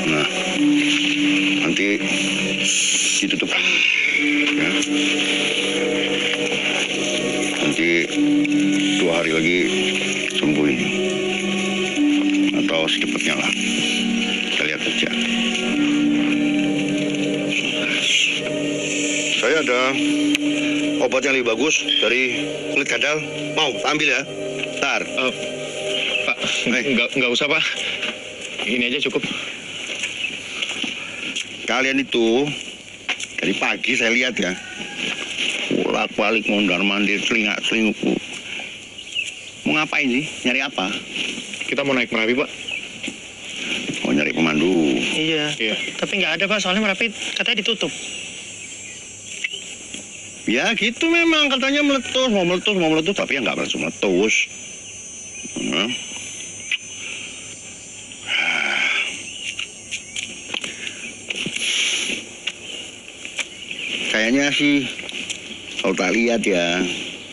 Nah, nanti ditutup. Ya. Nanti 2 hari lagi sembuh ini. Atau secepatnya lah. Kita lihat aja. Saya ada obat yang lebih bagus dari kulit kadal. Mau ambil ya? Ntar. Pak, nggak usah Pak. Ini aja cukup. Kalian itu dari pagi saya lihat ya, bolak-balik mondar-mandir, celingak-celingukku. Mau ngapain sih? Nyari apa? Kita mau naik Merapi, Pak. Mau nyari pemandu. Iya. Tapi nggak ada Pak, soalnya Merapi katanya ditutup. Ya gitu memang, katanya mau meletus, tapi ya nggak langsung meletus. Kayaknya sih, kalau tak lihat ya,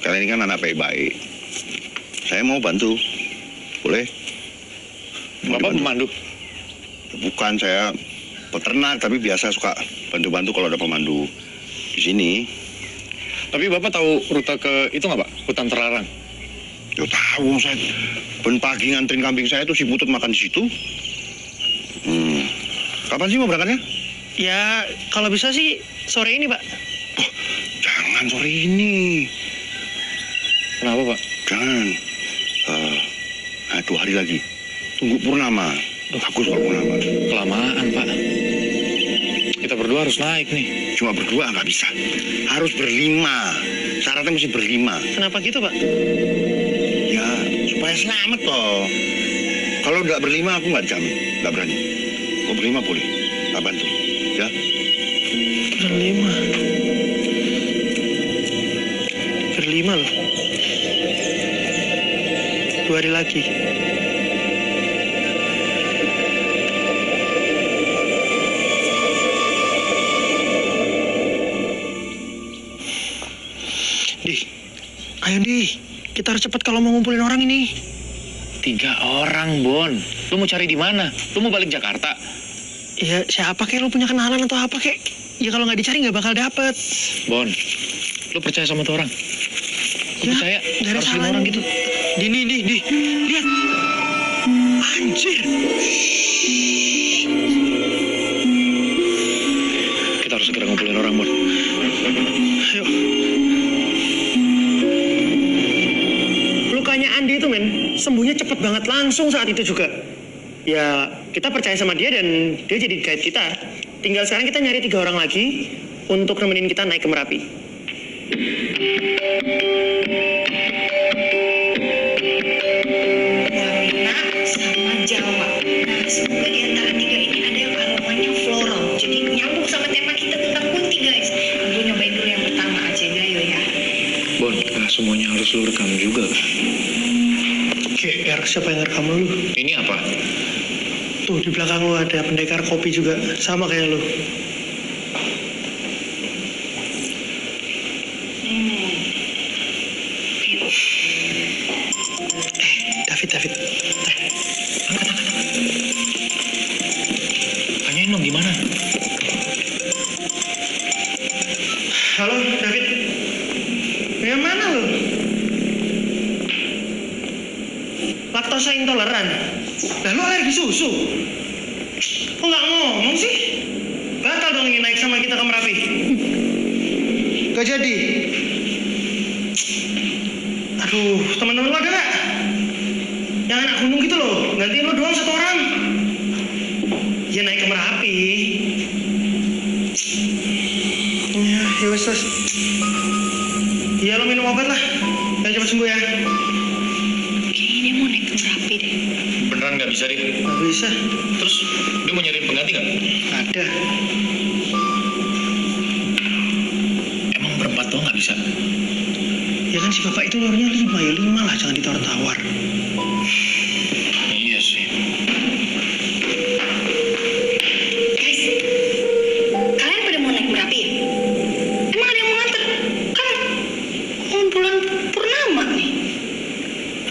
kalian ini kan anak baik-baik. Saya mau bantu, boleh? Bapak pemandu? Bukan, saya peternak, tapi biasa suka bantu-bantu kalau ada pemandu di sini. Tapi Bapak tahu rute ke itu nggak Pak? Hutan terlarang? Ya tahu, saya ben pagi nganterin kambing saya tuh si Putut makan di situ. Kapan sih mau berangkatnya? Ya, kalau bisa sih sore ini, Pak. Oh, jangan sore ini. Kenapa, Pak? Jangan. 2 hari lagi. Tunggu purnama. Bagus kalau purnama. Kelamaan, Pak. Kita berdua harus naik nih. Cuma berdua nggak bisa. Harus berlima. Syaratnya mesti berlima. Kenapa gitu, Pak? Ya, supaya selamat toh. Kalau nggak berlima aku nggak jamin. Nggak berani. Kau berlima boleh. Tak bantu. Ya. Berlima loh. 2 hari lagi. Ayo Di, kita harus cepat kalau mau ngumpulin orang ini. 3 orang, Bon. Lu mau cari di mana? Lu mau balik Jakarta? Ya siapa kek, lu punya kenalan atau apa kek? Ya kalau nggak dicari nggak bakal dapet. Bon, lu percaya sama tuh orang? Lu percaya? Dari harus 5 orang gitu. Di, lihat. Anjir. Kita harus segera ngumpulin orang, Bon. Ayo. Lukanya Andi itu, men, sembuhnya cepet banget langsung saat itu juga. Ya, kita percaya sama dia dan dia jadi guide kita. Tinggal sekarang kita nyari 3 orang lagi untuk nemenin kita naik ke Merapi. Warna sama Jawa. Nah, semoga di antara 3 ini ada yang aromanya floral. Jadi nyambung sama tema kita tentang kunti, guys. Aku nyobain dulu yang pertama aja, Gayo ya. Bon, nah semuanya harus lu rekam juga kan? GR, siapa yang rekam lu? Ini apa? Tuh, di belakang lu ada pendekar kopi juga, sama kayak lu. David. Angkat. Tanyain dong gimana? Halo, David. Yang mana lu? Laktosa intoleran. Lah lu alergi susu? Kok nggak ngomong sih? Batal dong ingin naik sama kita ke Merapi. Gak jadi. Aduh, teman-teman lu ada nggak? Ya naik ke Merapi. Ya wes. Iya lo minum obat lah. Ya cepat sembuh ya. Kayaknya dia mau naik ke Merapi deh. Beneran nggak bisa, Rin? Nggak bisa. Terus dia mau nyariin pengganti nggak? Ada. Emang berempat doang nggak bisa? Ya kan si bapak itu nyuruhnya 5 ya 5 lah, jangan ditawar-tawar. Iya sih. Guys, kalian pada mau naik Merapi ya? Emang ada yang mau nganter? Kan bulan purnama nih.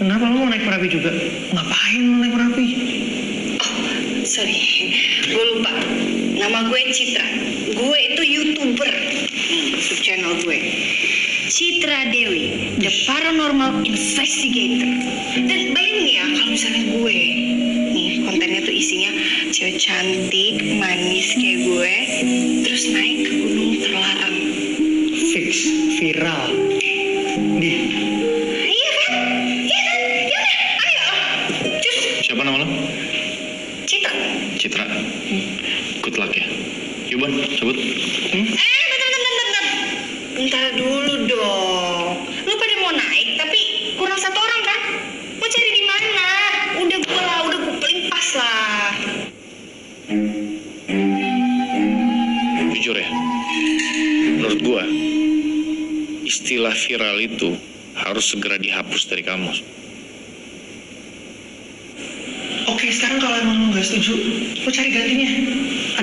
Kenapa lo mau naik Merapi juga? Ngapain lo naik Merapi? Oh, sorry. Gue lupa. Nama gue Citra. Gue itu YouTuber. YouTube channel gue. Citra Dewi, The Paranormal Investigator. Dan bayangin ya, kalau misalnya gue, nih kontennya tuh isinya cewek cantik, manis kayak gue, terus naik ke gunung terlarang. Fix, viral. Di. Iya kan? Iya kan? Ya udah, ayo. Cus. Siapa nama lo? Citra. Citra. Good luck ya. Yuk, Bon, cabut. Bentar dulu dong. Lu pada mau naik, tapi kurang 1 orang kan? Mau cari di mana? Udah gue paling pas lah. Jujur ya, menurut gua, istilah viral itu harus segera dihapus dari kamus. Oke, sekarang kalau emang lo nggak setuju, lo cari gantinya.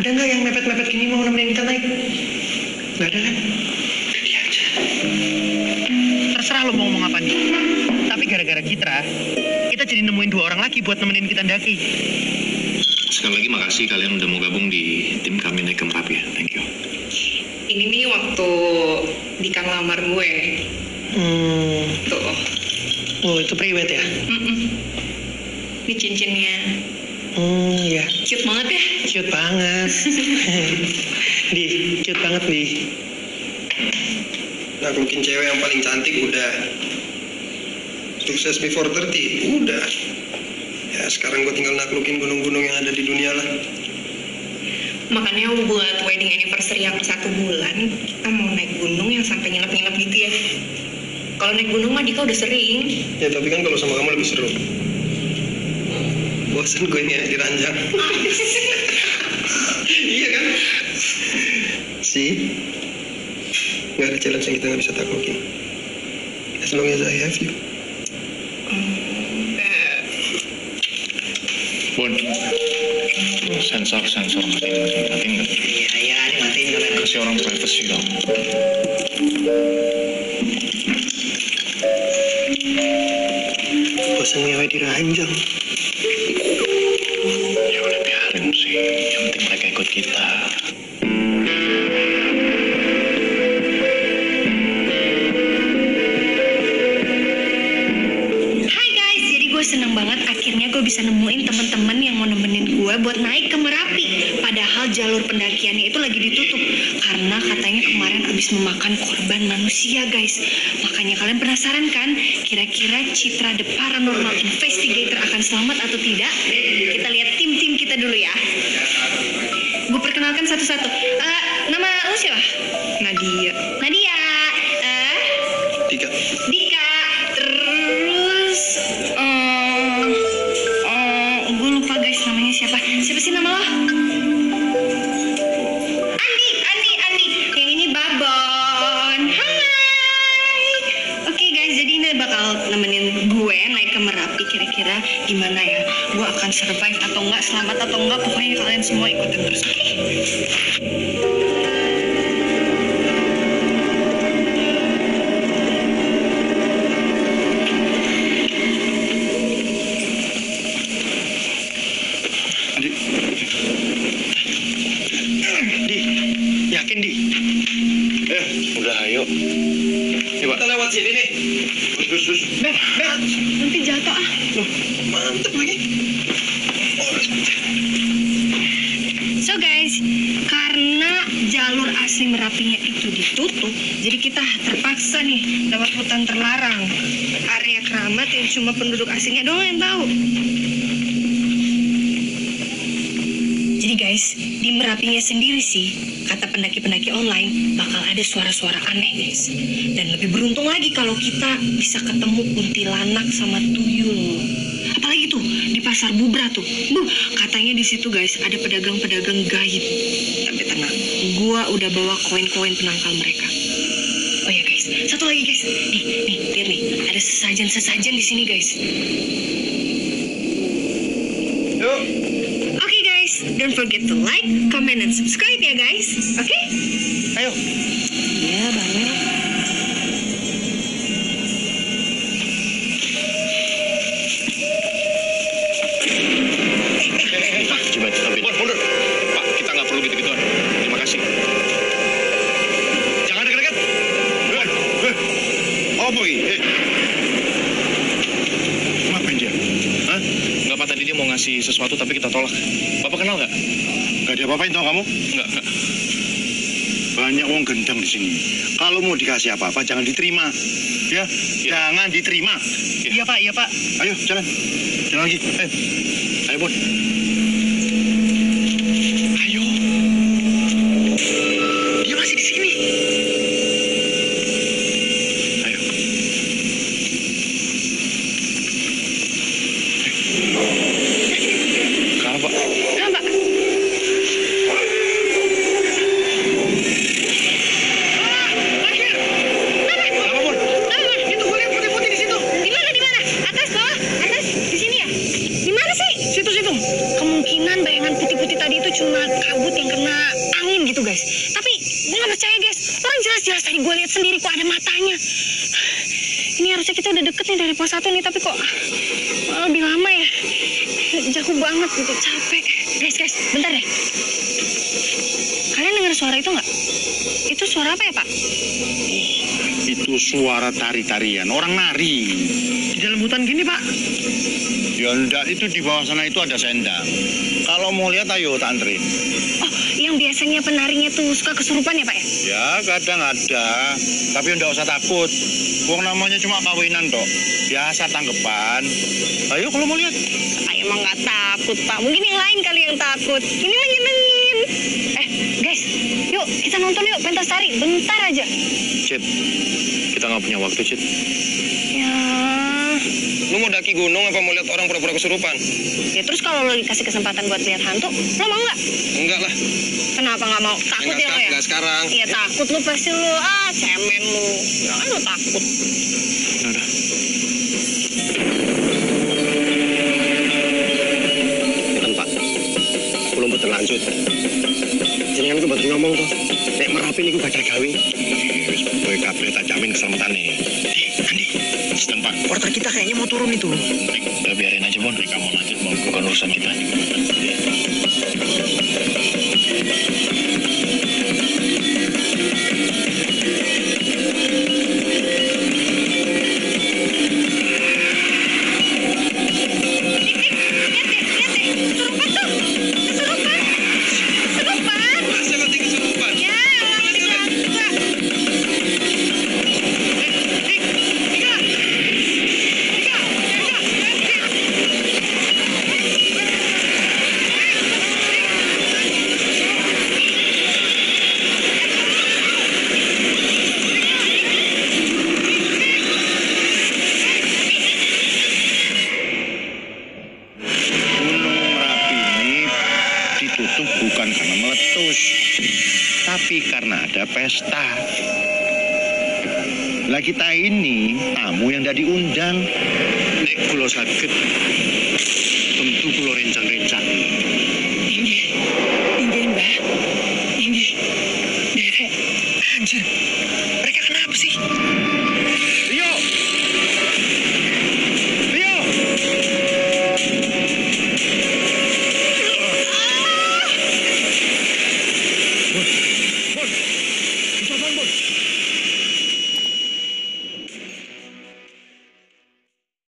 Ada nggak yang mepet-mepet gini mau nemenin kita naik? Nggak ada kan? Dia aja. Terserah lo mau ngomong apa nih. Tapi gara-gara Citra, kita jadi nemuin 2 orang lagi buat nemenin kita daki. Sekali lagi makasih kalian udah mau gabung di tim kami naik ke Merapi ya. Thank you. Ini nih waktu Dika ngelamar gue. Tuh. Oh, itu priwet ya? Ini cincinnya. Iya. Cute banget ya? Cute banget. Di, cute banget, Di. Naklukin cewek yang paling cantik udah. Sukses before 30 udah. Ya sekarang gue tinggal naklukin gunung-gunung yang ada di dunia lah. Makanya buat wedding anniversary yang 1 bulan, kita mau naik gunung yang sampai nginep-nginep gitu ya. Kalau naik gunung mah Dika udah sering. Ya tapi kan kalau sama kamu lebih seru. Bosan gue nih di ranjang. Iya kan? Sih. Gak ada challenge yang kita gak bisa taklukin. As long as I have you. Bon, sensor matiin nggak? Iya, ini matiin kalian. Kasih orang privacy dong. Bosan ngewe di ranjang. Ya udah biarin sih, yang penting mereka ikut kita. Seneng banget akhirnya gue bisa nemuin teman-teman yang mau nemenin gue buat naik ke Merapi. Padahal jalur pendakiannya itu lagi ditutup karena katanya kemarin habis memakan korban manusia, guys. Makanya kalian penasaran kan kira-kira Citra The Paranormal Investigator akan selamat atau tidak? Kita lihat tim-tim kita dulu ya. Gue perkenalkan satu-satu. Nama lu siapa? Nadia. Dika. Terus gue lupa guys namanya siapa sih nama lo? Andi. Yang ini Babon. Hai. Oke guys, jadi ini bakal nemenin gue naik ke Merapi. Kira-kira gimana ya? Gue akan survive atau enggak, selamat atau enggak? Pokoknya kalian semua ikutin terus. Oke? Udah ayo. Kita lewat sini nih. Terus. Beb, nanti jatuh ah. Loh, mantep lagi. So guys, karena jalur asli Merapinya itu ditutup, jadi kita terpaksa nih lewat hutan terlarang, area keramat yang cuma penduduk asingnya doang yang tahu. Jadi guys, guys, di Merapinya sendiri sih, kata pendaki-pendaki online, bakal ada suara-suara aneh guys. Dan lebih beruntung lagi kalau kita bisa ketemu kuntilanak sama tuyul. Apalagi tuh di pasar Bubra tuh, katanya di situ guys ada pedagang-pedagang gaib. Tapi tenang, gua udah bawa koin-koin penangkal mereka. Oh ya guys, satu lagi guys, nih lihat nih, ada sesajen di sini guys. Yuk. Oke guys, don't forget to like, comment, and subscribe ya guys. Oke? Ayo. Iya banget. Coba mundur. Pak, kita nggak perlu gitu-gituan. Terima kasih. Jangan dekat-dekat. Apa ini? Ngapain dia? Hah? Nggak, Pak, tadi dia mau ngasih sesuatu tapi kita tolak. Bapak kenal nggak? Nggak diapa-apain tau kamu? Nggak. Banyak uang gendang di sini. Kalau mau dikasih apa-apa jangan diterima. Ya, jangan diterima. Iya Pak. Ayo, jalan. Jalan lagi. Ayo, Bon. Ayo. Dia masih di sini. Ayo. Kenapa, Pak? Kemungkinan bayangan putih-putih tadi itu cuma kabut yang kena angin gitu guys. Tapi gue gak percaya guys. Orang jelas-jelas tadi gue lihat sendiri kok ada matanya. Ini harusnya kita udah deket nih dari pos 1 nih, tapi kok lebih lama ya. Jauh banget gitu, capek. Guys, bentar deh. Kalian dengar suara itu nggak? Itu suara apa ya Pak? Itu suara tari-tarian, orang nari. Di dalam hutan gini Pak. Ya enggak, itu di bawah sana itu ada sendang. Kalau mau lihat ayo tak anterin. Oh, yang biasanya penarinya tuh suka kesurupan ya Pak ya? Ya kadang ada, tapi enggak usah takut. Wong namanya cuma kawinan toh. Biasa tanggepan. Ayo kalau mau lihat. Saya emang nggak takut Pak. Mungkin yang lain kali yang takut. Ini mah nyenengin. Guys, yuk kita nonton yuk pentas tari. Bentar aja. Cid, kita nggak punya waktu, Cid. Ya. Lu mau daki gunung apa mau lihat orang pura-pura kesurupan? Ya terus kalau lo dikasih kesempatan buat lihat hantu, lo mau nggak? Enggak lah. Kenapa nggak mau? Takut ya lo ya? Enggak sekarang. Iya takut lu pasti lu. Cemen lu. Jangan lu takut. Udah. Pak, belum betul lanjut. Jangan itu betul ngomong tuh. Nek Merapi niku bakal gawe. Wis kowe kabeh tak jamin keselamatane. Andi, sedang Pak. Porter kita kayaknya mau turun itu. Udah biarin aja, Bon. Mereka mau lanjut, mau bukan urusan kita. Bukan karena meletus, tapi karena ada pesta. Lah kita ini tamu yang tidak diundang. Nek kulo sakit, tentu kulo rencang-rencang. Inggih Mbah. Inggih. Derek. Anjir.